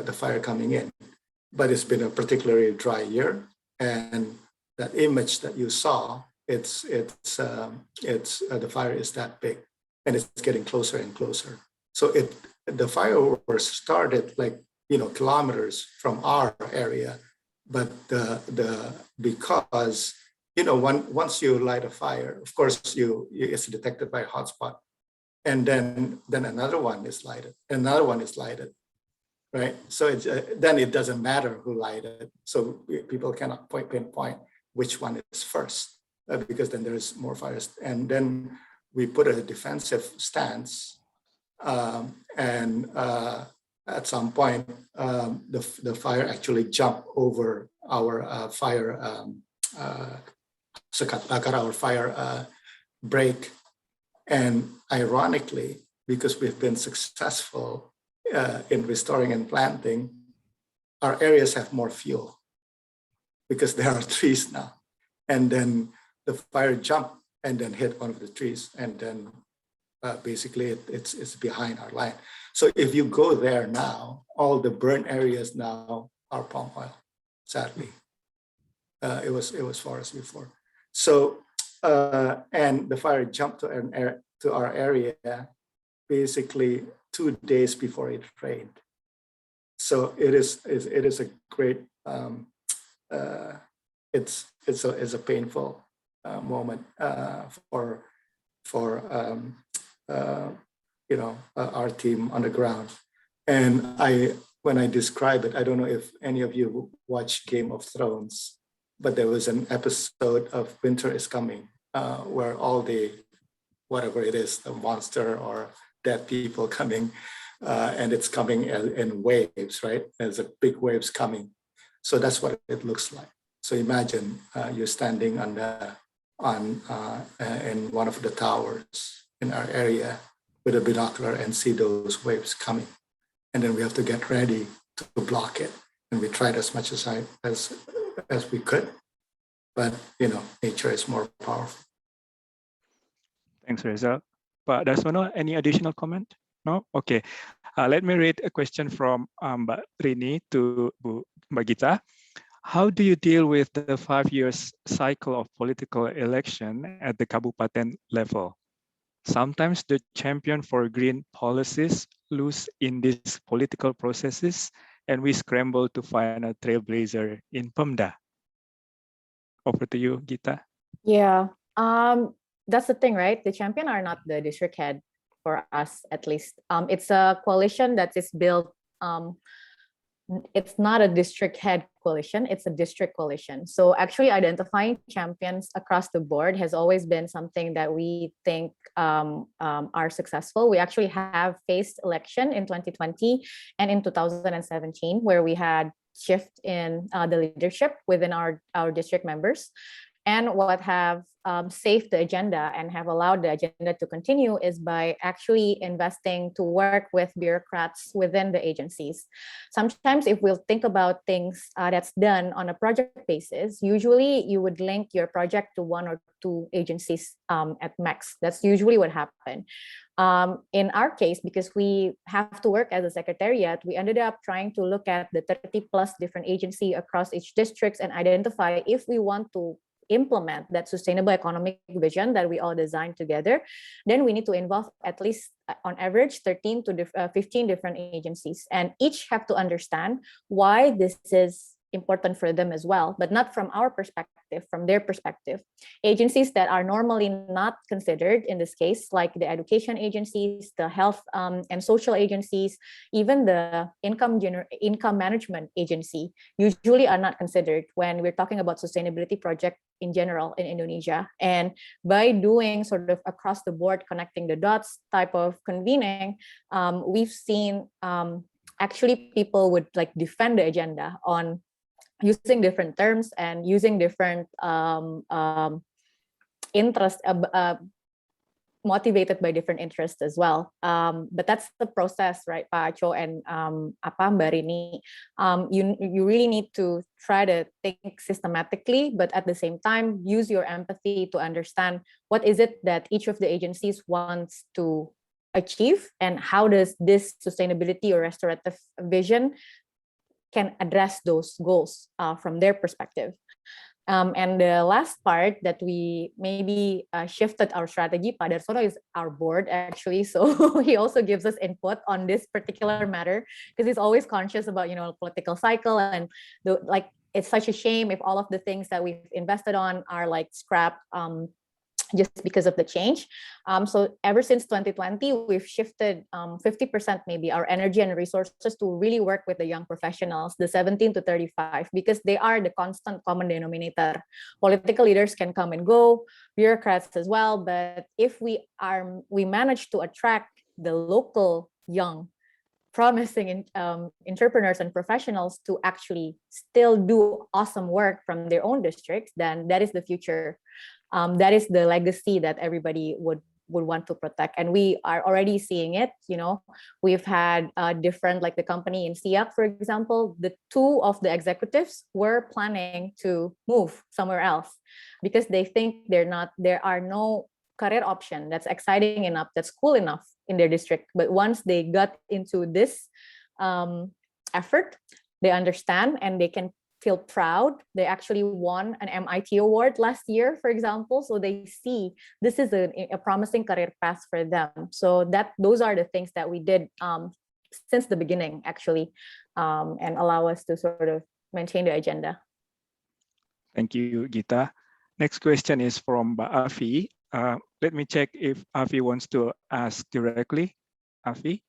the fire coming in. But it's been a particularly dry year, and that image that you saw, the fire is that big, and it's getting closer and closer. So the fireworks started kilometers from our area, but because once you light a fire, of course, it's detected by a hotspot, and then another one is lighted, another one is lighted, right? So then it doesn't matter who lighted. So people cannot pinpoint which one is first, because then there's more fires. And then we put a defensive stance, and at some point, the fire actually jumped over our fire sekat bakar, our fire break. And ironically, because we've been successful in restoring and planting, our areas have more fuel because there are trees now. And then the fire jumped and then hit one of the trees, and then basically it's behind our line. So if you go there now, all the burnt areas now are palm oil. Sadly, it was forest before. So and the fire jumped to our area basically 2 days before it rained. So it is a great it's a painful moment for our team on the ground. And when I describe it, I don't know if any of you watch Game of Thrones, but there was an episode of Winter is Coming where all the, whatever it is, the monster or dead people coming, and it's coming in waves, right? There's a big waves coming. So that's what it looks like. So imagine you're standing in one of the towers in our area with a binocular and see those waves coming. And then we have to get ready to block it. And we tried as much as we could, but nature is more powerful. Thanks, Rezal. Pak Dasmono, any additional comment? No? Okay. Let me read a question from Mbak Rini to Mbak Gita. How do you deal with the 5 years cycle of political election at the Kabupaten level? Sometimes the champion for green policies lose in these political processes, and we scramble to find a trailblazer in Pemda. Over to you, Gita. Yeah, that's the thing, right? The champion are not the district head for us, at least. It's a coalition that is built. It's not a district head coalition, it's a district coalition. So actually identifying champions across the board has always been something that we think are successful. We actually have faced election in 2020 and in 2017, where we had shift in the leadership within our district members. And what have saved the agenda and have allowed the agenda to continue is by actually investing to work with bureaucrats within the agencies. Sometimes if we'll think about things that's done on a project basis, usually you would link your project to 1 or 2 agencies at max. That's usually what happened. In our case, because we have to work as a secretariat, we ended up trying to look at the 30 plus different agencies across each districts and identify if we want to implement that sustainable economic vision that we all designed together, then we need to involve at least on average 13 to 15 different agencies, and each have to understand why this is important for them as well, but not from our perspective, from their perspective. Agencies that are normally not considered in this case, like the education agencies, the health and social agencies, even the income management agency, usually are not considered when we're talking about sustainability project in general in Indonesia. And by doing sort of across the board, connecting the dots type of convening, we've seen actually people would like defend the agenda on using different terms and using different interest, motivated by different interests as well. But that's the process, right, Pak Aco and Mbak Rini? You really need to try to think systematically, but at the same time, use your empathy to understand what is it that each of the agencies wants to achieve and how does this sustainability or restorative vision can address those goals from their perspective. And the last part that we maybe shifted our strategy, Pak Darsono is our board actually, so he also gives us input on this particular matter because he's always conscious about political cycle and it's such a shame if all of the things that we've invested on are like scrapped just because of the change. So ever since 2020, we've shifted 50% maybe our energy and resources to really work with the young professionals, the 17 to 35, because they are the constant common denominator. Political leaders can come and go, bureaucrats as well, but if we manage to attract the local young promising entrepreneurs and professionals to actually still do awesome work from their own districts, then that is the future. That is the legacy that everybody would want to protect, and we are already seeing it. We've had different, like the company in SIAC, for example, the two of the executives were planning to move somewhere else because they think there are no career option that's exciting enough, that's cool enough in their district. But once they got into this effort, they understand and they can feel proud. They actually won an MIT award last year, for example. So they see this is a promising career path for them. So those are the things that we did since the beginning, actually, and allow us to sort of maintain the agenda. Thank you, Gita. Next question is from Afi. Let me check if Afi wants to ask directly. Afi?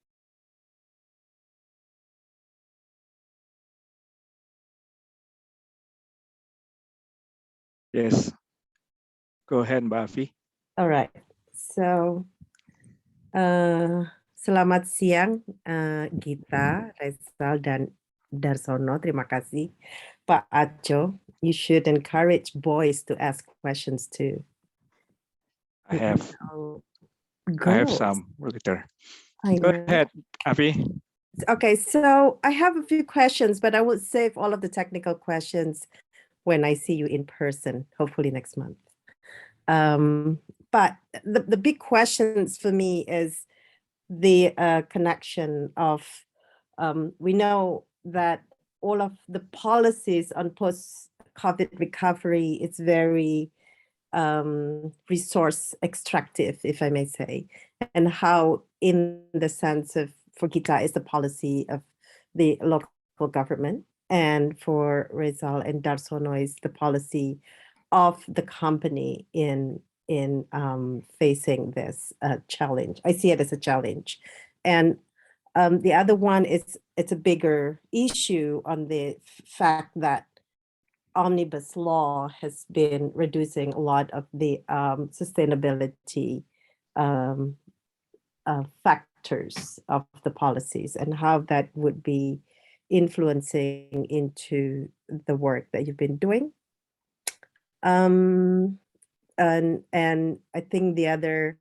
Yes. Go ahead, Mbak Afi. All right. So, selamat siang, Gita, Rezal, dan Darsono. Terima kasih, Pak Aco. You should encourage boys to ask questions too. I have some later. Go ahead, Afi. Okay, so I have a few questions, but I will save all of the technical questions when I see you in person, hopefully next month. But the big questions for me is the connection of, we know that all of the policies on post-COVID recovery, it's very resource extractive, if I may say, and how in the sense of, for Gita, is the policy of the local government, and for Rezal and Darsono is the policy of the company in facing this challenge. I see it as a challenge. And the other one is, it's a bigger issue on the fact that omnibus law has been reducing a lot of the sustainability factors of the policies, and how that would be influencing into the work that you've been doing. And I think the other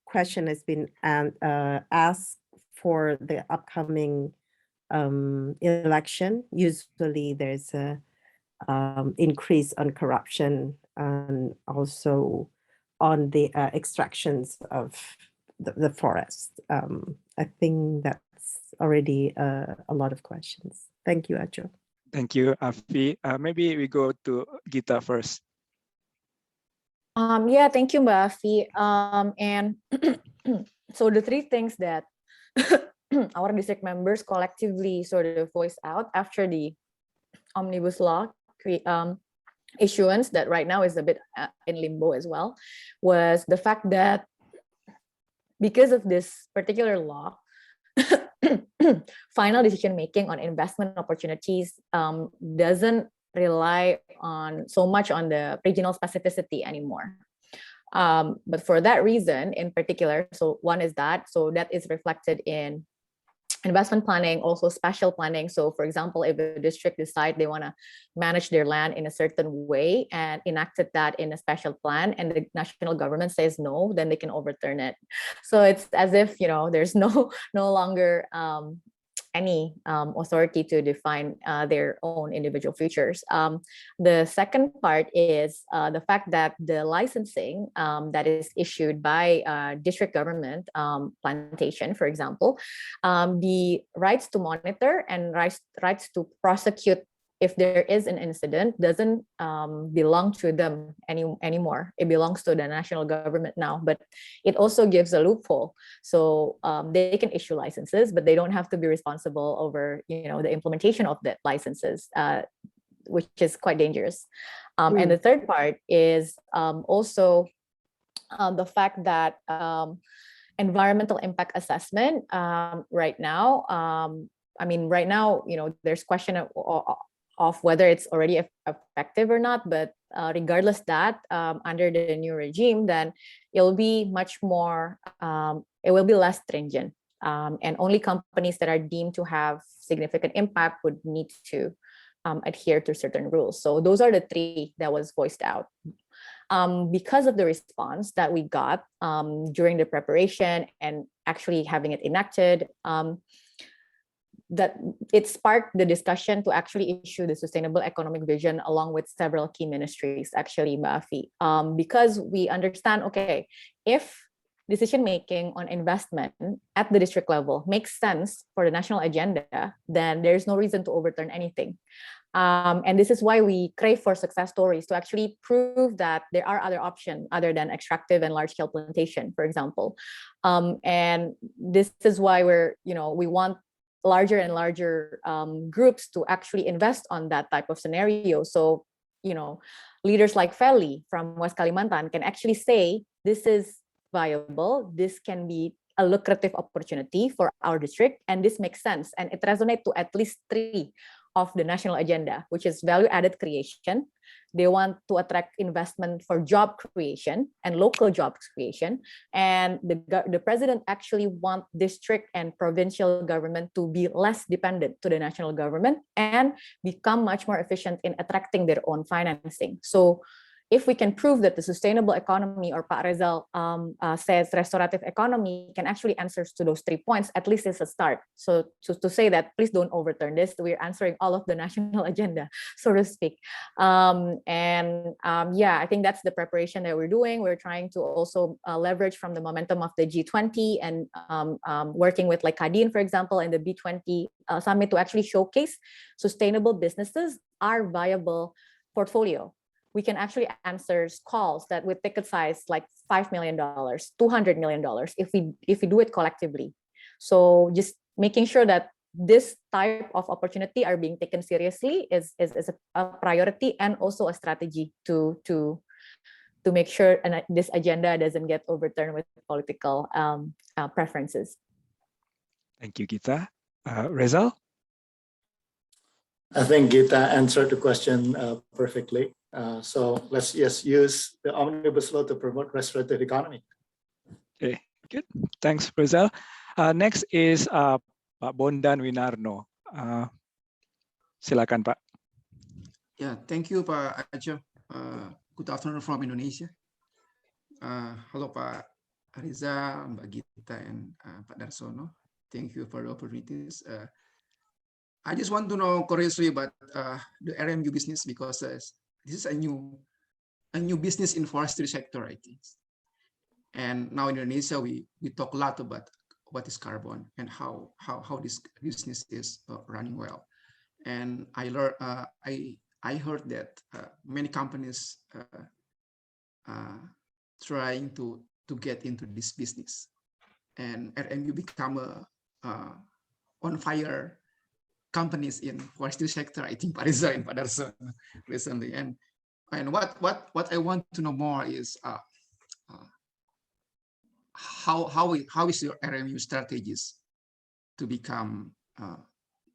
question has been asked for the upcoming election. Usually there's a increase on corruption and also on the extractions of the forest. I think that's already a lot of questions. Thank you, Acho. Thank you, Afi. Maybe we go to Gita first. Yeah, thank you, Mbak Afi. And so the three things that our district members collectively sort of voiced out after the omnibus law issuance, that right now is a bit in limbo as well, was the fact that because of this particular law, final decision making on investment opportunities doesn't rely on so much on the regional specificity anymore. But for that reason in particular, so one is that, so that is reflected in investment planning, also spatial planning. So for example, if a district decide they want to manage their land in a certain way and enacted that in a special plan, and the national government says no, then they can overturn it. So it's as if, there's no longer any authority to define their own individual futures. The second part is the fact that the licensing that is issued by district government, plantation, for example, the rights to monitor and rights to prosecute if there is an incident doesn't belong to them anymore. It belongs to the national government now, but it also gives a loophole. So they can issue licenses, but they don't have to be responsible over, the implementation of the licenses. which is quite dangerous. And the third part is also the fact that environmental impact assessment right now, right now, there's question of whether it's already effective or not, but regardless that, under the new regime, then it'll be much more, it will be less stringent. And only companies that are deemed to have significant impact would need to adhere to certain rules. So those are the three that was voiced out. Because of the response that we got during the preparation and actually having it enacted, that it sparked the discussion to actually issue the sustainable economic vision along with several key ministries, actually, Mbak Afi. Because we understand, okay, if decision-making on investment at the district level makes sense for the national agenda, then there's no reason to overturn anything. And this is why we crave for success stories to actually prove that there are other options other than extractive and large-scale plantation, for example. And this is why we want larger and larger groups to actually invest on that type of scenario. So, leaders like Feli from West Kalimantan can actually say, this is viable, this can be a lucrative opportunity for our district, and this makes sense. And it resonates to at least 3 of the national agenda, which is value-added creation. They want to attract investment for job creation and local job creation. And the president actually wants district and provincial government to be less dependent to the national government and become much more efficient in attracting their own financing. So if we can prove that the sustainable economy, or Pak Rezal says restorative economy, can actually answer to those 3 points, at least it's a start. So to say that, please don't overturn this, we're answering all of the national agenda, so to speak. Yeah, I think that's the preparation that we're doing. We're trying to also leverage from the momentum of the G20 and working with like Kadin, for example, and the B20 summit to actually showcase sustainable businesses are viable portfolio. We can actually answer calls that with ticket size like $5 million, $200 million, if we do it collectively. So just making sure that this type of opportunity are being taken seriously is a priority and also a strategy to make sure this agenda doesn't get overturned with political preferences. Thank you, Gita. Rezal? I think Gita answered the question perfectly. So let's just use the omnibus law to promote restorative economy. Okay, good. Thanks, Rezal. Next is Pak Bondan Winarno. Silakan, Pak. Yeah, thank you, Pak Ajo. Good afternoon from Indonesia. Hello, Pak Riza, Mbak Gita, and Pak Darsono. Thank you for the opportunities. I just want to know curiously about the RMU business, because this is a new business in forestry sector, I think. And now in Indonesia, we talk a lot about what is carbon and how this business is running well. And I heard that many companies trying to get into this business, and RMU become a on fire companies in forestry sector, I think, Pak Riza and Pak Darsono recently. And what I want to know more is how is your RMU strategies to become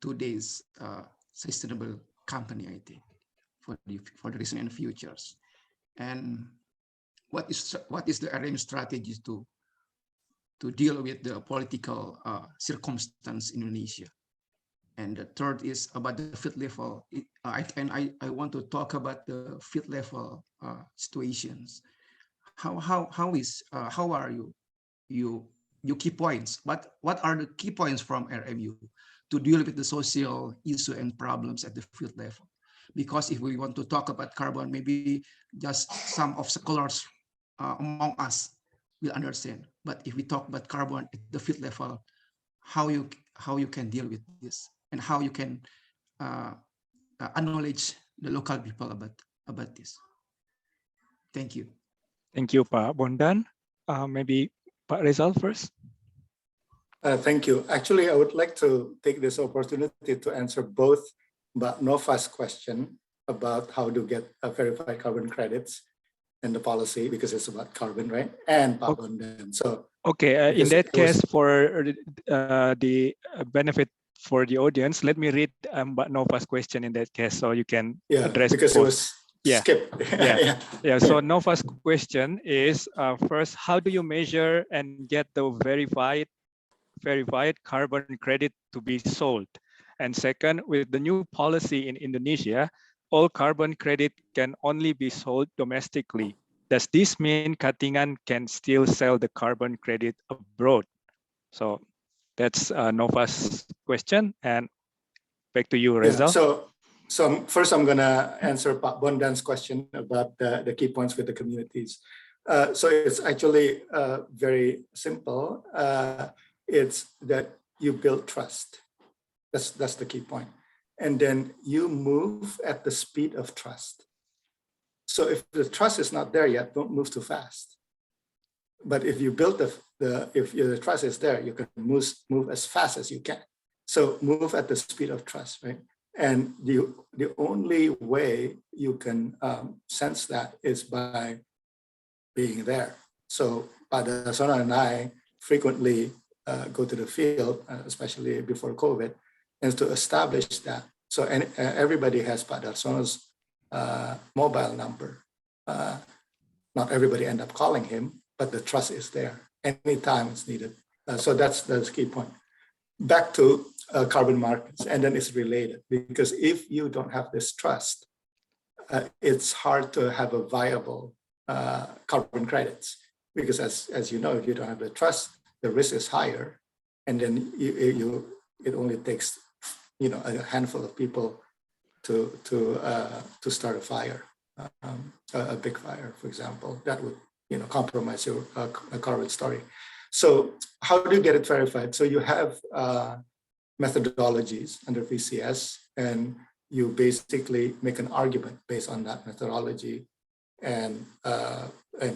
today's sustainable company, I think, for the recent and futures. And what is the RMU strategies to deal with the political circumstance in Indonesia? And the third is about the field level. I want to talk about the field level situations. How are you key points? What are the key points from RMU to deal with the social issue and problems at the field level? Because if we want to talk about carbon, maybe just some of scholars among us will understand. But if we talk about carbon at the field level, how you can deal with this, and how you can acknowledge the local people about this. Thank you. Thank you, Pak Bondan. Maybe Pak Rezal first. Thank you. Actually, I would like to take this opportunity to answer both Mbak Nova's question about how to get verified carbon credits and the policy, because it's about carbon, right? And Pak Bondan. So okay, in because that it was- case, for the benefit for the audience, let me read Mbak Nova's question in that case, so you can yeah, address because both. it was Yeah. skipped. Yeah. So Nova's question is, first, how do you measure and get the verified carbon credit to be sold? And second, with the new policy in Indonesia, all carbon credit can only be sold domestically. Does this mean Katingan can still sell the carbon credit abroad? So that's Nova's question. And back to you, Yeah, Rezal. so first I'm gonna answer Pak Bondan's question about the key points with the communities. So it's actually very simple. It's that you build trust. That's the key point. And then you move at the speed of trust. So if the trust is not there yet, don't move too fast. But if you build if the trust is there, you can move as fast as you can. So move at the speed of trust, right? And the only way you can sense that is by being there. So Pak Darsono and I frequently go to the field, especially before COVID, and to establish that. So everybody has Pak Darsono's mobile number. Not everybody end up calling him, but the trust is there anytime it's needed. So that's the key point. Back to carbon markets, and then it's related, because if you don't have this trust, it's hard to have a viable carbon credits, because as you know, if you don't have the trust, the risk is higher, and then it only takes a handful of people to start a fire, a big fire, for example, that would compromise your carbon story. So how do you get it verified? So you have methodologies under VCS, and you basically make an argument based on that methodology, and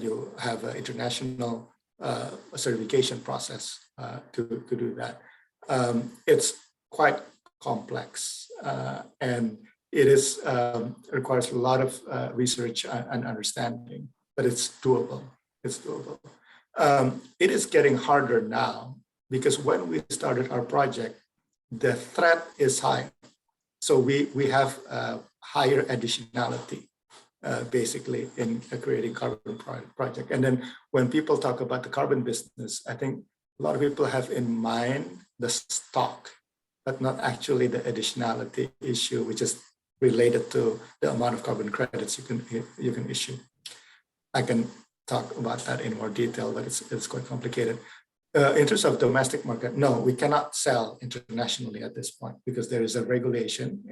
you have an international certification process to do that. It's quite complex, and it requires a lot of research and understanding, but it's doable. It's doable. It is getting harder now, because when we started our project, the threat is high. So we have higher additionality, basically, in creating carbon project. And then when people talk about the carbon business, I think a lot of people have in mind the stock, but not actually the additionality issue, which is related to the amount of carbon credits you can issue. I can talk about that in more detail, but it's quite complicated. In terms of domestic market, no, we cannot sell internationally at this point, because there is a regulation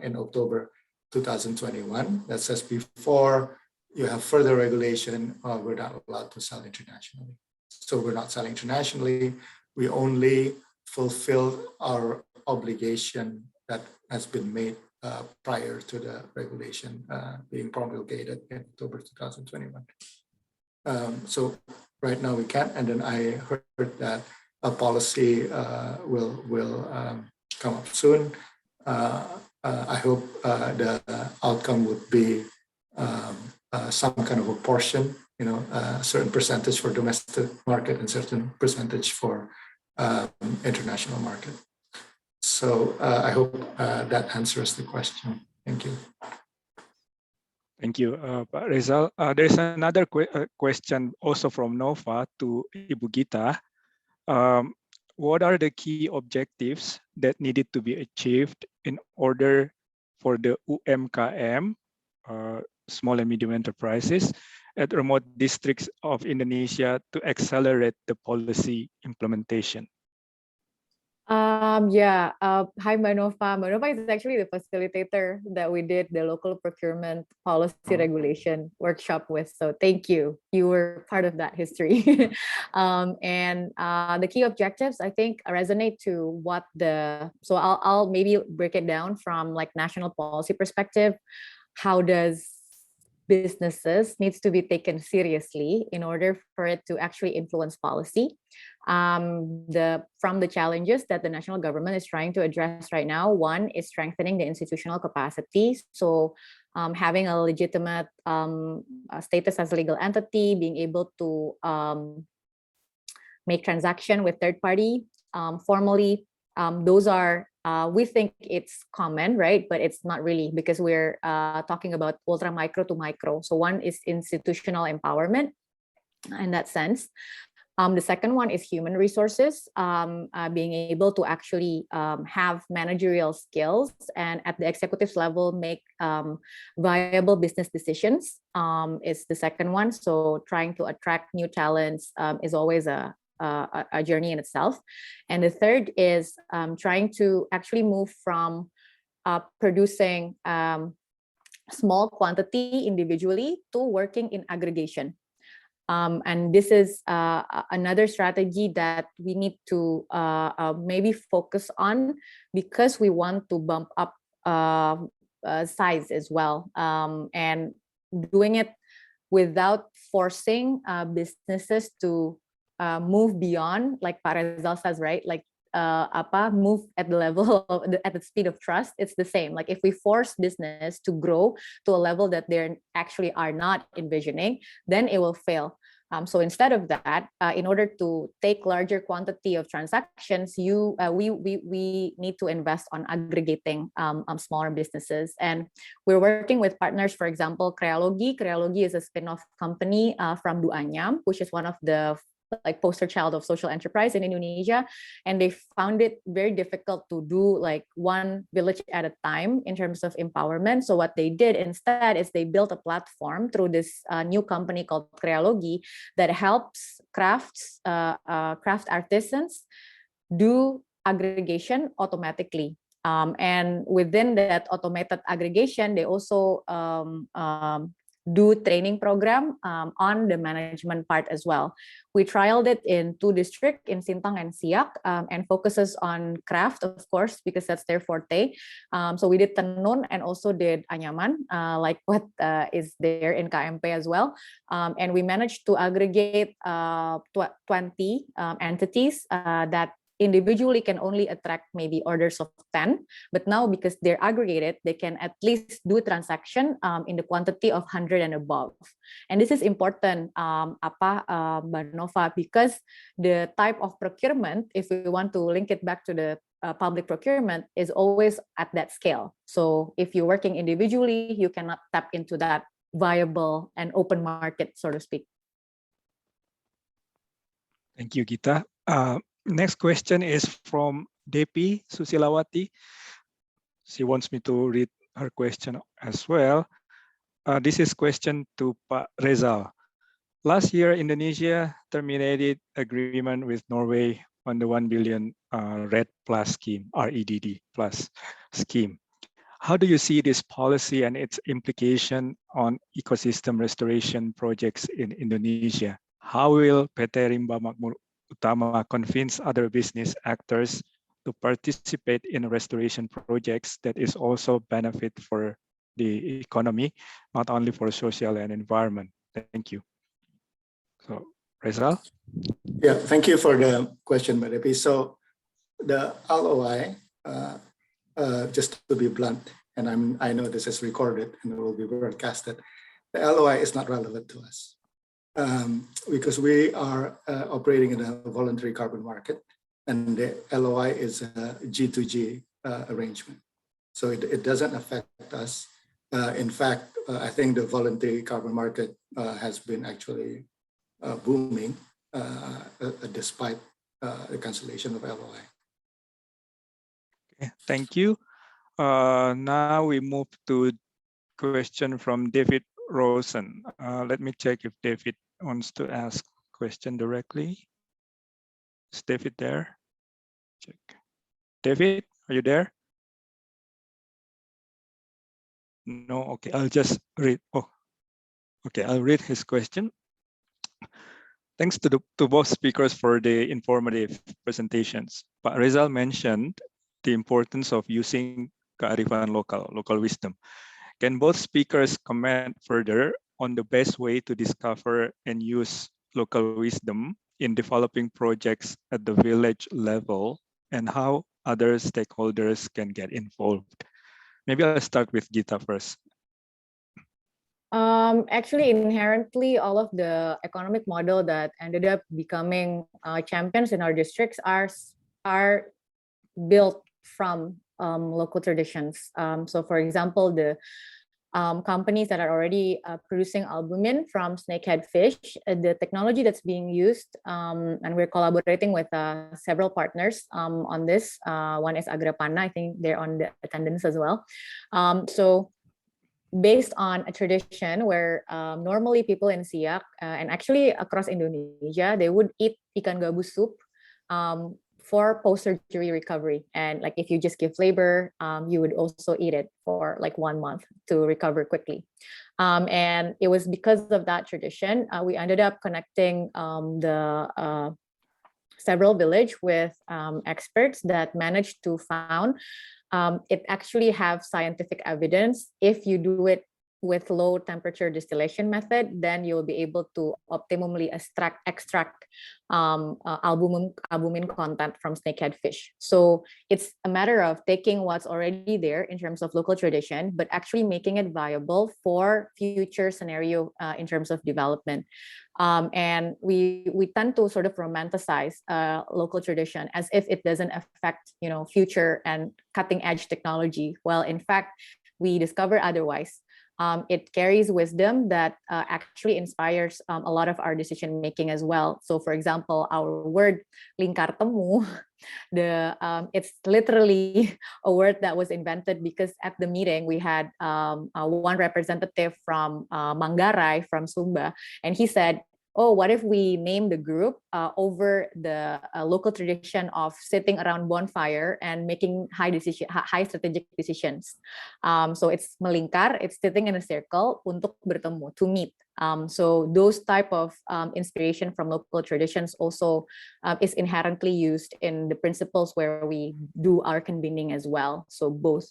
in October 2021 that says before you have further regulation, we're not allowed to sell internationally. So we're not selling internationally. We only fulfill our obligation that has been made prior to the regulation being promulgated in October 2021. So right now we can't, and then I heard that a policy will come up soon. I hope the outcome would be some kind of a portion, a certain percentage for domestic market and certain percentage for international market. So I hope that answers the question. Thank you. Thank you, Pak Rezal. There's another question also from Nova to Ibu Gita. What are the key objectives that needed to be achieved in order for the UMKM, small and medium enterprises, at remote districts of Indonesia to accelerate the policy implementation? Hi, Manova. Manova is actually the facilitator that we did the local procurement policy regulation workshop with. So thank you. You were part of that history. And the key objectives, I think, resonate to what so I'll maybe break it down from like national policy perspective. How does businesses needs to be taken seriously in order for it to actually influence policy? From the challenges that the national government is trying to address right now, one is strengthening the institutional capacity. So having a legitimate status as a legal entity, being able to make transaction with third party formally, those are, we think it's common, right? But it's not really, because we're talking about ultra micro to micro. So one is institutional empowerment in that sense. The second one is human resources, being able to actually have managerial skills and at the executive level make viable business decisions is the second one. So trying to attract new talents is always a journey in itself. And the third is trying to actually move from producing small quantity individually to working in aggregation. And this is another strategy that we need to maybe focus on, because we want to bump up size as well, and doing it without forcing businesses to move beyond, like Pak Rezal says, right? Like move at the level of at the speed of trust. It's the same. Like if we force business to grow to a level that they actually are not envisioning, then it will fail. So instead of that, in order to take larger quantity of transactions, we need to invest on aggregating smaller businesses. And we're working with partners, for example, Kreologi. Kreologi is a spin-off company from Duanyam, which is one of the like poster child of social enterprise in Indonesia, and they found it very difficult to do like one village at a time in terms of empowerment. So what they did instead is they built a platform through this new company called Kreologi that helps craft artisans do aggregation automatically. And within that automated aggregation, they also do training program on the management part as well. We trialed it in 2 districts, in Sintang and Siak, and focuses on craft, of course, because that's their forte. So we did Tenun and also did Anyaman, like what is there in KMP as well. And we managed to aggregate 20 entities that individually can only attract maybe orders of 10, but now because they're aggregated, they can at least do a transaction in the quantity of 100 and above. And this is important, Mbak Nova, because the type of procurement, if we want to link it back to the public procurement, is always at that scale. So if you're working individually, you cannot tap into that viable and open market, so to speak. Thank you, Gita. Next question is from Depi Susilawati. She wants me to read her question as well. This is question to Pak Rezal. Last year, Indonesia terminated agreement with Norway on the 1 billion RED Plus scheme, REDD Plus scheme. How do you see this policy and its implication on ecosystem restoration projects in Indonesia? How will PT Rimba Makmur Utama convince other business actors to participate in restoration projects that is also benefit for the economy, not only for social and environment? Thank you. So, Rezal? Yeah, thank you for the question, Mbak. So the LOI, just to be blunt, and I know this is recorded and it will be broadcasted, the LOI is not relevant to us. Because we are operating in a voluntary carbon market, and the LOI is a G2G arrangement. So it doesn't affect us. In fact, I think the voluntary carbon market has been actually booming despite the cancellation of LOI. Okay, thank you. Now we move to question from David Rosen. Let me check if David wants to ask question directly. Is David there? Check. David, are you there? No, okay, I'll just read. Oh, okay, I'll read his question. Thanks to both speakers for the informative presentations. Pak Rezal mentioned the importance of using kearifan local wisdom. Can both speakers comment further on the best way to discover and use local wisdom in developing projects at the village level and how other stakeholders can get involved? Maybe I'll start with Gita first. Actually, inherently, all of the economic model that ended up becoming champions in our districts are built from local traditions. So, for example, the companies that are already producing albumin from snakehead fish, the technology that's being used, and we're collaborating with several partners on this. One is Agrapana, I think they're on the attendance as well. So based on a tradition where normally people in Siak and actually across Indonesia, they would eat ikan gabus soup for post-surgery recovery. And like if you just give labor, you would also eat it for like 1 month to recover quickly. And it was because of that tradition, we ended up connecting the several village with experts that managed to found it actually have scientific evidence. If you do it with low temperature distillation method, then you'll be able to optimally extract albumin content from snakehead fish. So it's a matter of taking what's already there in terms of local tradition, but actually making it viable for future scenario in terms of development. And we tend to sort of romanticize local tradition as if it doesn't affect, you know, future and cutting edge technology. Well, in fact, we discover otherwise. It carries wisdom that actually inspires a lot of our decision making as well. So, for example, our word "Lingkar Temu," it's literally a word that was invented because at the meeting we had one representative from Manggarai, from Sumba, and he said, "Oh, what if we name the group over the local tradition of sitting around bonfire and making high strategic decisions?" So it's melingkar, it's sitting in a circle untuk bertemu, to meet. So those type of inspiration from local traditions also is inherently used in the principles where we do our convening as well. So both.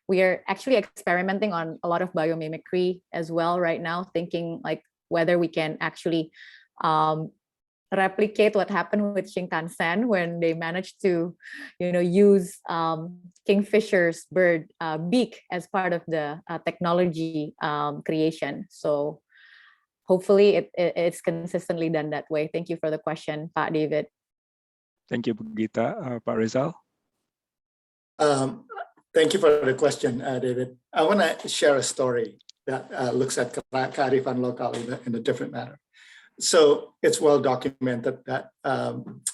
We are actually experimenting on a lot of biomimicry as well right now, thinking like whether we can actually replicate what happened with Shinkansen when they managed to, you know, use kingfisher's bird beak as part of the technology creation. So hopefully it's consistently done that way. Thank you for the question, Pak David. Thank you, Gita. Pak Rezal. Thank you for the question, David. I want to share a story that looks at kearifan lokal in a different manner. So it's well documented that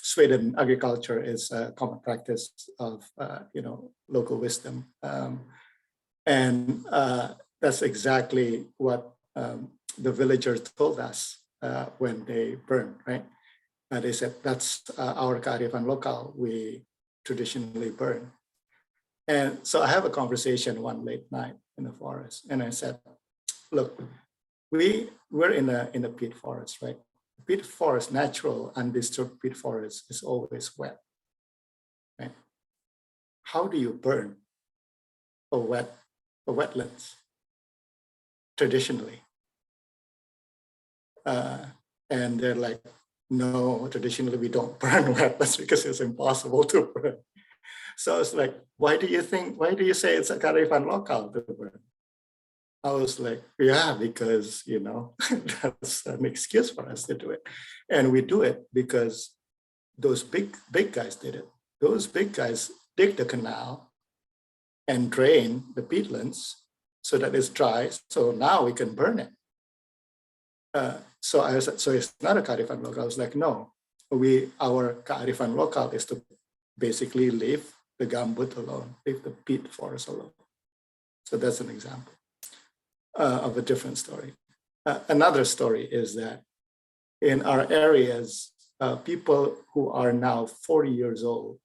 Sweden agriculture is a common practice of local wisdom, and that's exactly what the villagers told us when they burned. Right? They said that's our kearifan lokal. We traditionally burn. And so I have a conversation one late night in the forest, and I said, "Look, we're in a peat forest, right? Peat forest, natural, undisturbed peat forest is always wet, right? How do you burn a wetlands traditionally?" And they're like, "No, traditionally we don't burn wetlands because it's impossible to burn." So it's like, why do you say it's a kearifan lokal to burn? I was like, yeah, because, that's an excuse for us to do it. And we do it because those big guys did it. Those big guys dig the canal and drain the peatlands so that it's dry. So now we can burn it. So I said, so it's not a kearifan lokal. I was like, no, our kearifan lokal is to basically leave the gambut alone, leave the peat forest alone. So that's an example of a different story. Another story is that in our areas, people who are now 40 years old,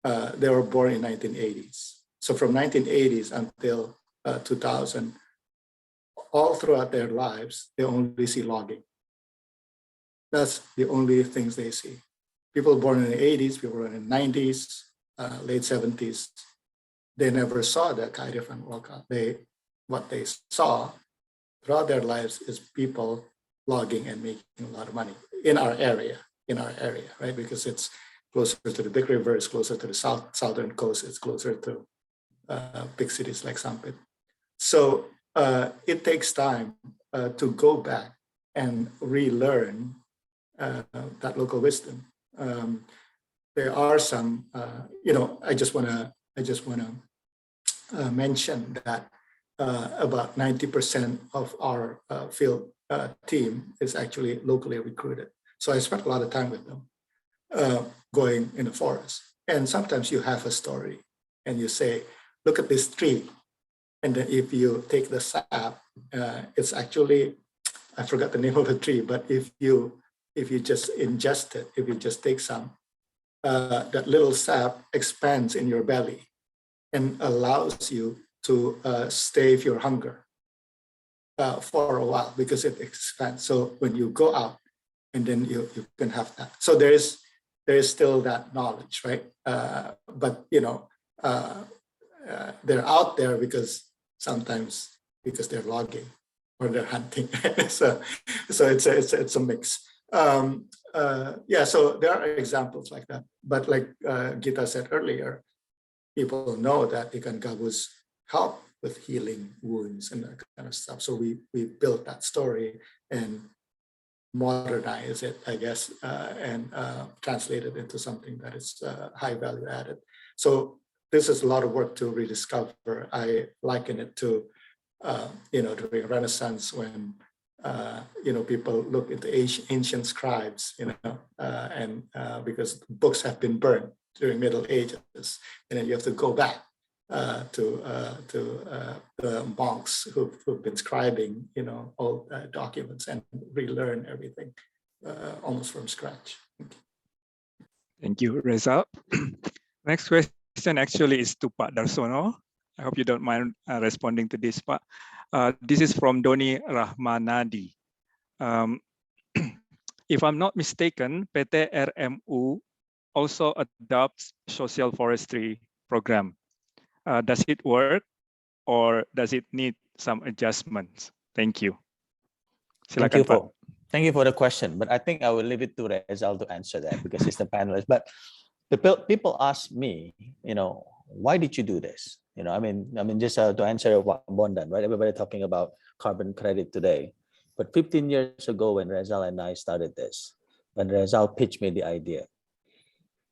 they were born in 1980s. So from 1980s until 2000, all throughout their lives, they only see logging. That's the only things they see. People born in the 80s, people born in the 90s, late 70s, they never saw the kearifan lokal. What they saw throughout their lives is people logging and making a lot of money in our area. in our area, right? Because it's closer to the big river, it's closer to the southern coast, it's closer to big cities like Sampit. So it takes time to go back and relearn that local wisdom. There are some, I just wanna mention that about 90% of our field team is actually locally recruited. So I spent a lot of time with them going in the forest. And sometimes you have a story and you say, look at this tree. And then if you take the sap, it's actually, I forgot the name of the tree, but if you just ingest it, if you just take some, that little sap expands in your belly and allows you to stave your hunger for a while because it expands. So when you go out, and then you can have that. So there is still that knowledge, right? But they're out there because sometimes because they're logging or they're hunting. so it's a mix. Yeah, so there are examples like that. But like Gita said earlier, people know that ikan gabus help with healing wounds and that kind of stuff. So we built that story and modernize it, I guess, and translate it into something that is high value added. So this is a lot of work to rediscover. I liken it to, during Renaissance when, people look into ancient scribes, and because books have been burned during Middle Ages, and then you have to go back to the monks who've been scribing, old documents and relearn everything almost from scratch. Thank you, Rezal. Next question actually is to Pak Darsono. I hope you don't mind responding to this, Pak. This is from Doni Rahmanadi. If I'm not mistaken, PT RMU also adopts social forestry program. Does it work or does it need some adjustments? Thank you. Silakan, Pak. Thank you for the question, but I think I will leave it to Rezal to answer that because he's the panelist. But the people ask me, why did you do this? Just to answer what Bondan, right? Everybody talking about carbon credit today. But 15 years ago when Rezal and I started this, when Rezal pitched me the idea,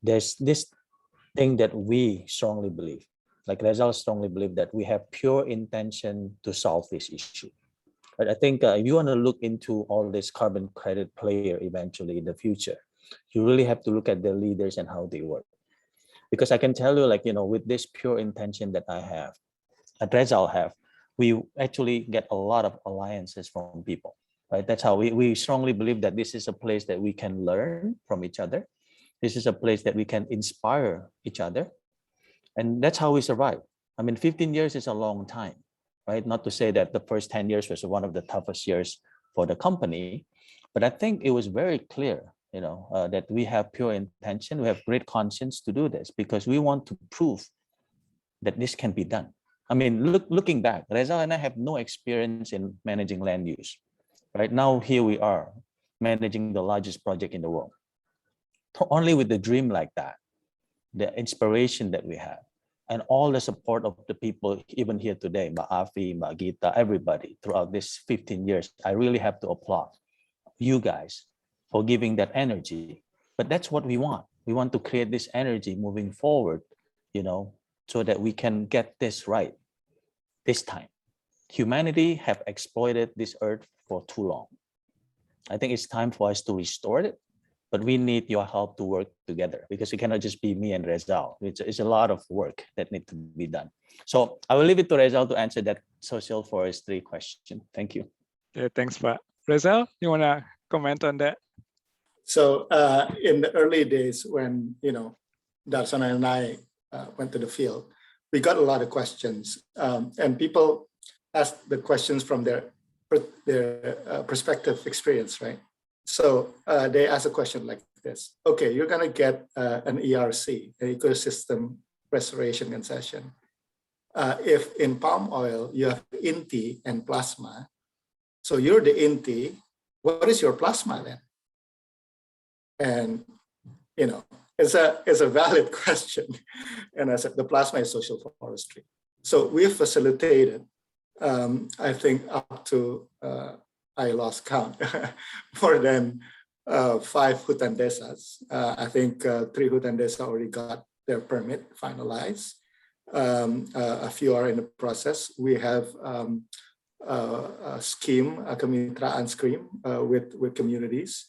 there's this thing that we strongly believe, like Rezal strongly believe that we have pure intention to solve this issue. But I think if you want to look into all this carbon credit player eventually in the future, you really have to look at the leaders and how they work. Because I can tell you, with this pure intention that I have, that Rezal have, we actually get a lot of alliances from people, right? That's how we strongly believe that this is a place that we can learn from each other. This is a place that we can inspire each other. And that's how we survive. 15 years is a long time, right? Not to say that the first 10 years was one of the toughest years for the company, but I think it was very clear, that we have pure intention, we have great conscience to do this because we want to prove that this can be done. Looking back, Rezal and I have no experience in managing land use. Right now, here we are managing the largest project in the world. Only with the dream like that, the inspiration that we have, and all the support of the people, even here today, Mbak Afi, Mbak Gita, everybody throughout this 15 years, I really have to applaud you guys for giving that energy. But that's what we want. We want to create this energy moving forward, so that we can get this right this time. Humanity have exploited this earth for too long. I think it's time for us to restore it, but we need your help to work together because it cannot just be me and Rezal. It's a lot of work that needs to be done. So I will leave it to Rezal to answer that social forestry question. Thank you. Yeah, thanks, Pak. Rezal, you want to comment on that? So in the early days when, Darsono and I went to the field, we got a lot of questions and people asked the questions from their perspective experience, right? So they asked a question like this. Okay, you're going to get an ERC, an ecosystem restoration concession. If in palm oil, you have INTI and plasma, so you're the INTI, what is your plasma then? And it's a valid question. And I said the plasma is social forestry. So we facilitated, I think up to I lost count, more than 5 hutan desas. I think 3 hutan desa already got their permit finalized. A few are in the process. We have a scheme, a kemitraan scheme with communities.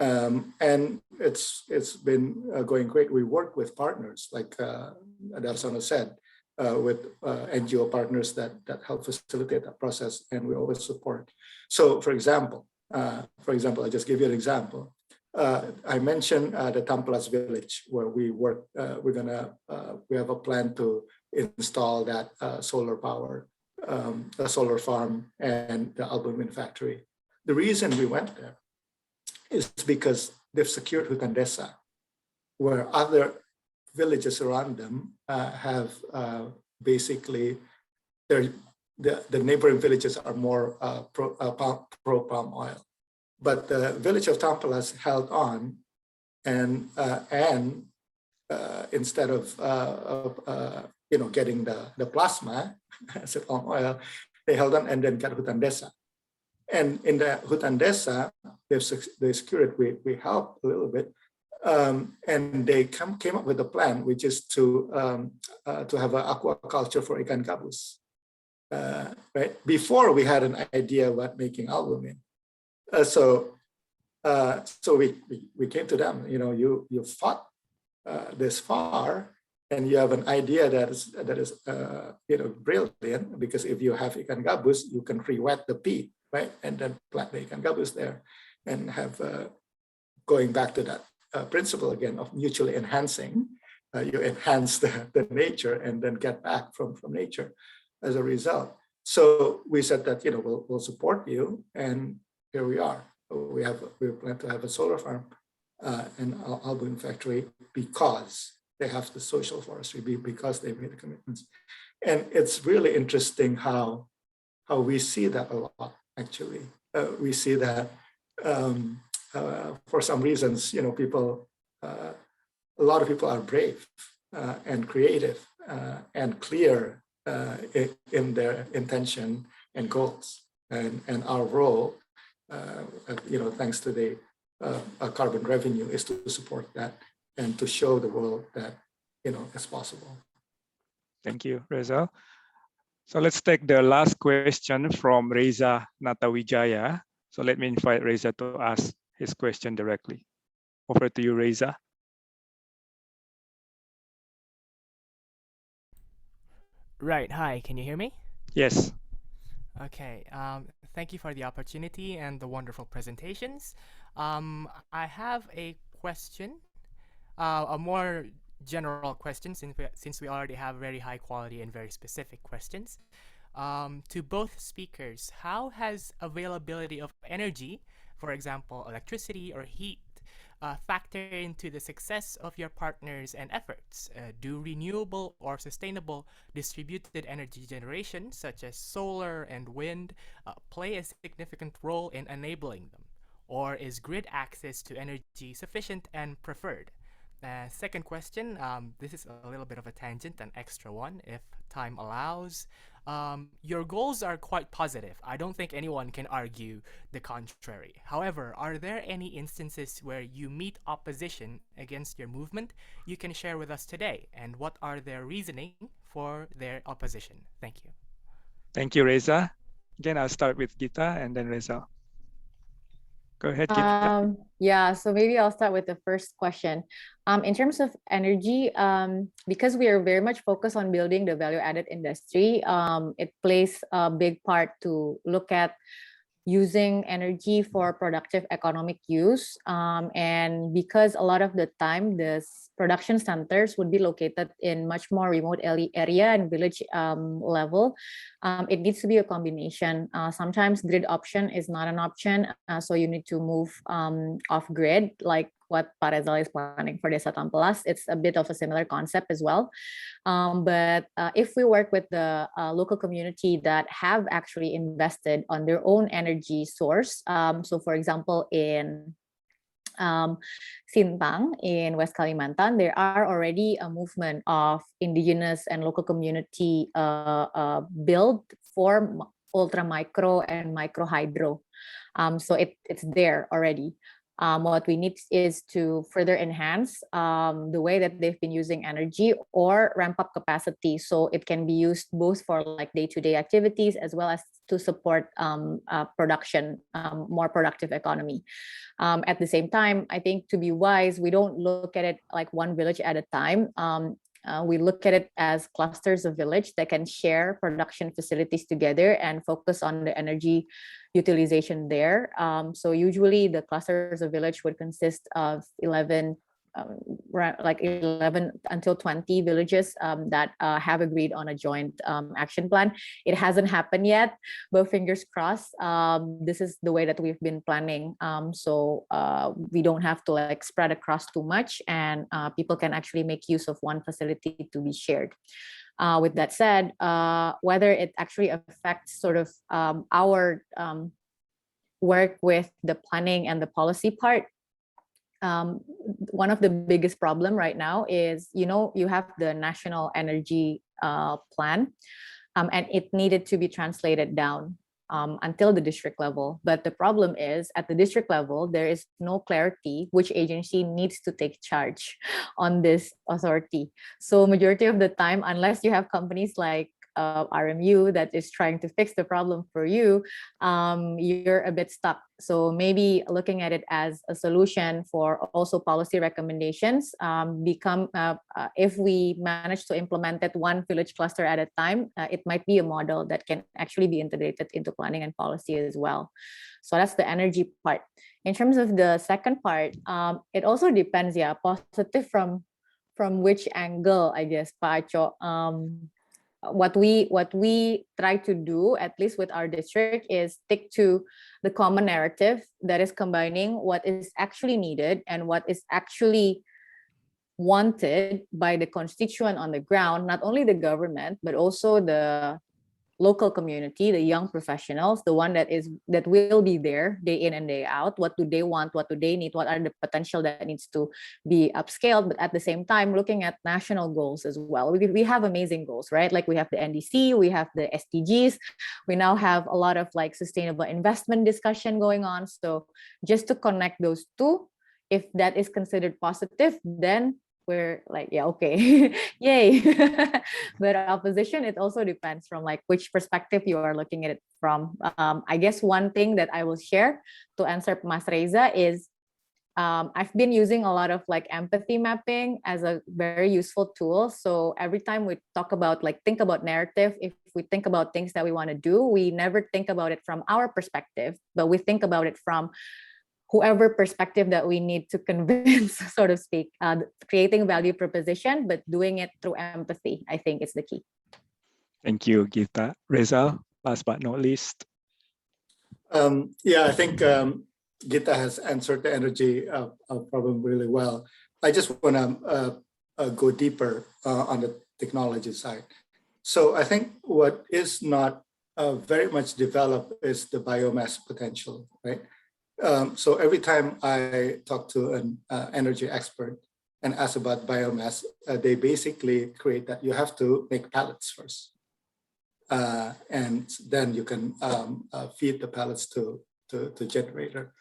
And it's been going great. We work with partners, like Darsono said, with NGO partners that help facilitate that process, and we always support. So, for example, I just give you an example. I mentioned the Tampelas village where we work. We have a plan to install that solar power, a solar farm, and the albumin factory. The reason we went there is because they've secured hutan desa, where other villages around them have basically the neighboring villages are more pro palm oil, but the village of Tampelas held on, and instead of getting the plasma as a palm oil, they held on and then got hutan desa. And in the hutan desa, they secured it. We helped a little bit, and they came up with a plan, which is to have an aquaculture for ikan gabus. Right before we had an idea about making albumin, so we came to them. You fought this far, and you have an idea that is brilliant, because if you have ikan gabus, you can re-wet the peat, right, and then plant the ikan gabus there, and have going back to that principle again of mutually enhancing. You enhance the nature and then get back from nature as a result. So we said that we'll support you, and here we are. We plan to have a solar farm and albumin factory because they have the social forestry, because they made the commitments. And it's really interesting how we see that a lot. Actually, we see that for some reasons, a lot of people are brave and creative and clear in their intention and goals. And our role, thanks to the carbon revenue, is to support that and to show the world that it's possible. Thank you, Rezal. So let's take the last question from Reza Natawijaya. So let me invite Reza to ask his question directly. Over to you, Reza. Right. Hi, can you hear me? Yes. Okay. Thank you for the opportunity and the wonderful presentations. I have a question, a more general question, since we already have very high quality and very specific questions. To both speakers, how has availability of energy, for example, electricity or heat, factor into the success of your partners and efforts? Do renewable or sustainable distributed energy generation, such as solar and wind, play a significant role in enabling them? Or is grid access to energy sufficient and preferred? Second question, this is a little bit of a tangent, an extra one, if time allows. Your goals are quite positive. I don't think anyone can argue the contrary. However, are there any instances where you meet opposition against your movement you can share with us today? And what are their reasoning for their opposition? Thank you. Thank you, Reza. Again, I'll start with Gita and then Reza. Go ahead, Gita. Yeah, so maybe I'll start with the first question. In terms of energy, because we are very much focused on building the value-added industry, it plays a big part to look at using energy for productive economic use. And because a lot of the time, the production centers would be located in much more remote area and village level, it needs to be a combination. Sometimes grid option is not an option, so you need to move off grid, like what Pak Rezal is planning for Desa Tampelas. It's a bit of a similar concept as well. But if we work with the local community that have actually invested on their own energy source, so for example, in Sintang in West Kalimantan, there are already a movement of indigenous and local community build for ultra micro and micro hydro. So it's there already. What we need is to further enhance the way that they've been using energy or ramp up capacity so it can be used both for like day-to-day activities as well as to support production, more productive economy. At the same time, I think to be wise, we don't look at it like one village at a time. We look at it as clusters of village that can share production facilities together and focus on the energy utilization there. So usually the clusters of village would consist of 11 until 20 villages that have agreed on a joint action plan. It hasn't happened yet, but fingers crossed. This is the way that we've been planning. So we don't have to like spread across too much, and people can actually make use of one facility to be shared. With that said, whether it actually affects sort of our work with the planning and the policy part, one of the biggest problem right now is, you have the national energy plan, and it needed to be translated down until the district level. But the problem is at the district level, there is no clarity which agency needs to take charge on this authority. So majority of the time, unless you have companies like RMU that is trying to fix the problem for you, you're a bit stuck. So maybe looking at it as a solution for also policy recommendations, if we manage to implement it one village cluster at a time, it might be a model that can actually be integrated into planning and policy as well. So that's the energy part. In terms of the second part, it also depends, positive from which angle, I guess, Pak Aco. What we try to do, at least with our district, is stick to the common narrative that is combining what is actually needed and what is actually wanted by the constituent on the ground, not only the government, but also the local community, the young professionals, the one that will be there day in and day out. What do they want? What do they need? What are the potential that needs to be upscaled? But at the same time, looking at national goals as well. We have amazing goals, right? Like we have the NDC, we have the SDGs. We now have a lot of like sustainable investment discussion going on. So just to connect those two, if that is considered positive, then we're like, okay, yay. But opposition, it also depends from like which perspective you are looking at it from. I guess one thing that I will share to answer Mas Reza is I've been using a lot of like empathy mapping as a very useful tool. So every time we talk about think about narrative, if we think about things that we want to do, we never think about it from our perspective, but we think about it from whoever perspective that we need to convince, so to speak, creating value proposition, but doing it through empathy, I think is the key. Thank you, Gita. Rezal, last but not least. I think Gita has answered the energy problem really well. I just want to go deeper on the technology side. So I think what is not very much developed is the biomass potential, right? So every time I talk to an energy expert and ask about biomass, they basically create that you have to make pellets first. And then you can feed the pellets to generator.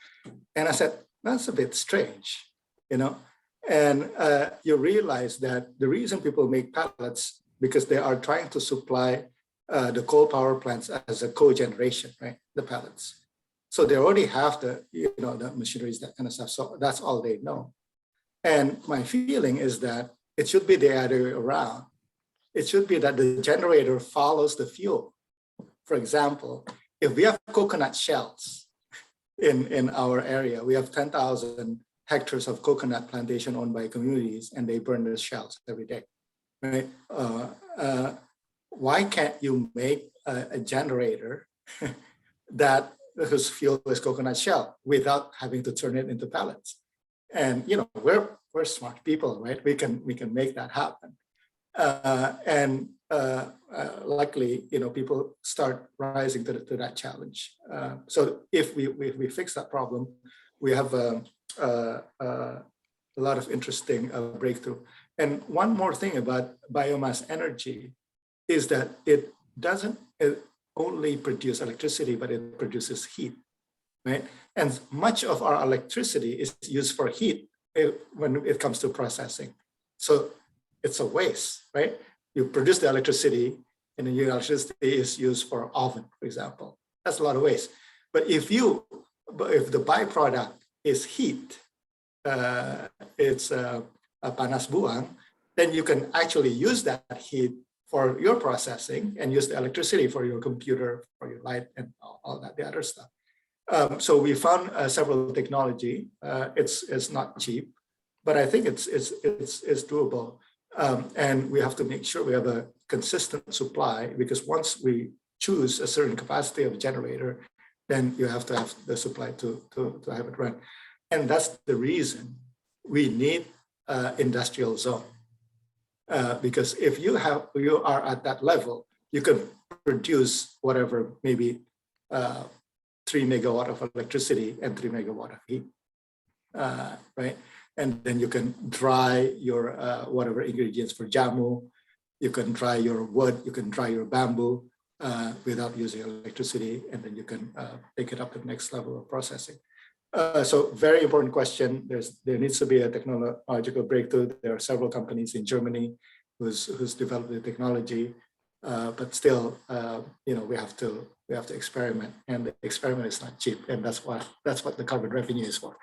And I said, that's a bit strange, And you realize that the reason people make pellets because they are trying to supply the coal power plants as a cogeneration, right? The pellets. So they already have the machineries, that kind of stuff. So that's all they know. And my feeling is that it should be the other way around. It should be that the generator follows the fuel. For example, if we have coconut shells in our area, we have 10,000 hectares of coconut plantation owned by communities, and they burn the shells every day, right? Why can't you make a generator whose fuel is coconut shell without having to turn it into pellets? And we're smart people, right? We can make that happen. Luckily, people start rising to that challenge. So if we fix that problem, we have a lot of interesting breakthrough. And one more thing about biomass energy is that it doesn't only produce electricity, but it produces heat, right? And much of our electricity is used for heat when it comes to processing. So it's a waste, right? You produce the electricity, and then your electricity is used for oven, for example. That's a lot of waste. But if the byproduct is heat, it's a panas buang, then you can actually use that heat for your processing and use the electricity for your computer, for your light, and all that, the other stuff. So we found several technology. It's not cheap, but I think it's doable. And we have to make sure we have a consistent supply, because once we choose a certain capacity of generator, then you have to have the supply to have it run. And that's the reason we need industrial zone. Because if you are at that level, you can produce whatever, maybe 3 megawatt of electricity and 3 megawatt of heat, right? And then you can dry your whatever ingredients for jamu, you can dry your wood, you can dry your bamboo without using electricity, and then you can take it up to the next level of processing. So very important question. There needs to be a technological breakthrough. There are several companies in Germany who's developed the technology, but still, we have to experiment, and the experiment is not cheap, and that's what the carbon revenue is for.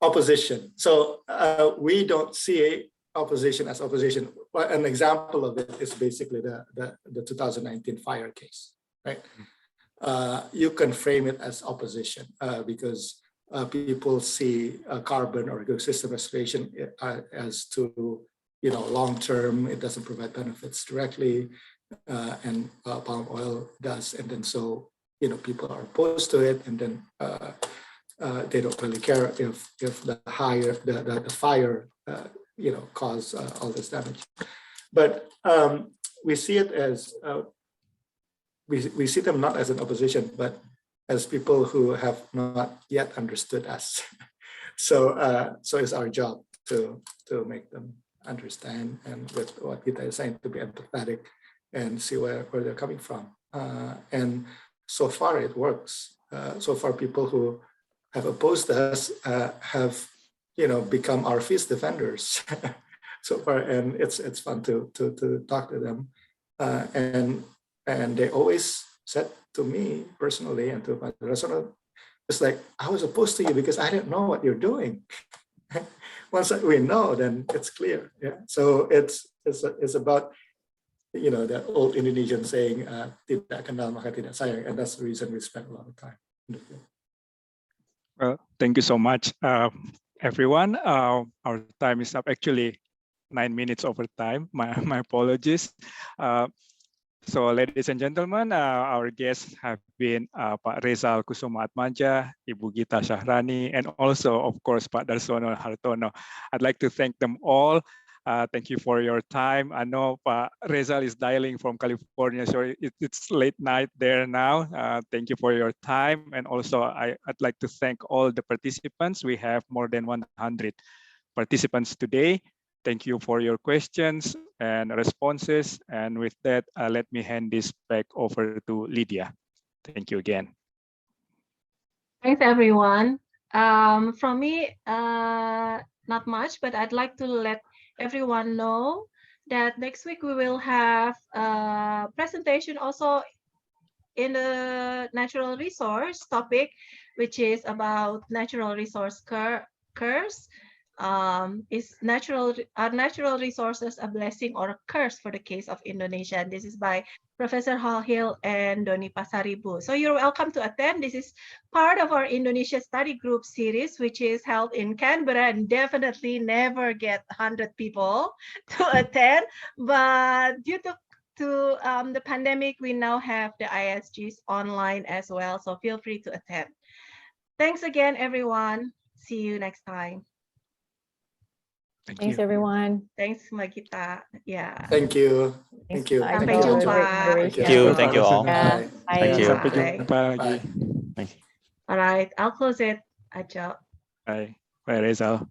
Opposition. So we don't see opposition as opposition. An example of it is basically the 2019 fire case, right? You can frame it as opposition because people see carbon or ecosystem restoration as to, long term. It doesn't provide benefits directly, and palm oil does. And then so people are opposed to it, and then they don't really care if the fire cause all this damage. But we see it as we see them not as an opposition, but as people who have not yet understood us. So it's our job to make them understand, and with what Gita is saying, to be empathetic and see where they're coming from. And so far it works. So far people who have opposed us have become our fierce defenders so far, and it's fun to talk to them. And they always said to me personally and to my restaurant, it's like, I was opposed to you because I didn't know what you're doing. Once we know, then it's clear. Yeah. So it's about that old Indonesian saying, tidak kenal maka tidak sayang, and that's the reason we spend a lot of time in the field. Well, thank you so much, everyone. Our time is up. Actually, 9 minutes over time. My apologies. So, ladies and gentlemen, our guests have been Pak Rezal Kusumaatmadja, Ibu Gita Syahrani, and also, of course, Pak Darsono Hartono. I'd like to thank them all. Thank you for your time. I know Pak Rezal is dialing from California, so it's late night there now. Thank you for your time. And also, I'd like to thank all the participants. We have more than 100 participants today. Thank you for your questions and responses. And with that, let me hand this back over to Lydia. Thank you again. Thanks, everyone. From me, not much, but I'd like to let everyone know that next week we will have a presentation also in the natural resource topic, which is about natural resource curse. Are natural resources a blessing or a curse for the case of Indonesia? And this is by Professor Halhil and Doni Pasaribu. So you're welcome to attend. This is part of our Indonesia study group series, which is held in Canberra, and definitely never get 100 people to attend. But due to the pandemic, we now have the ISGs online as well. So feel free to attend. Thanks again, everyone. See you next time. Thanks, everyone. Thanks, Magita. Yeah. Thank you. Thank you. Sampai jumpa. Thank you. Thank you all. Yeah. Thank you. Sampai jumpa lagi. Thank you. All right, I'll close it. Ajo. Bye. Bye, Rezal.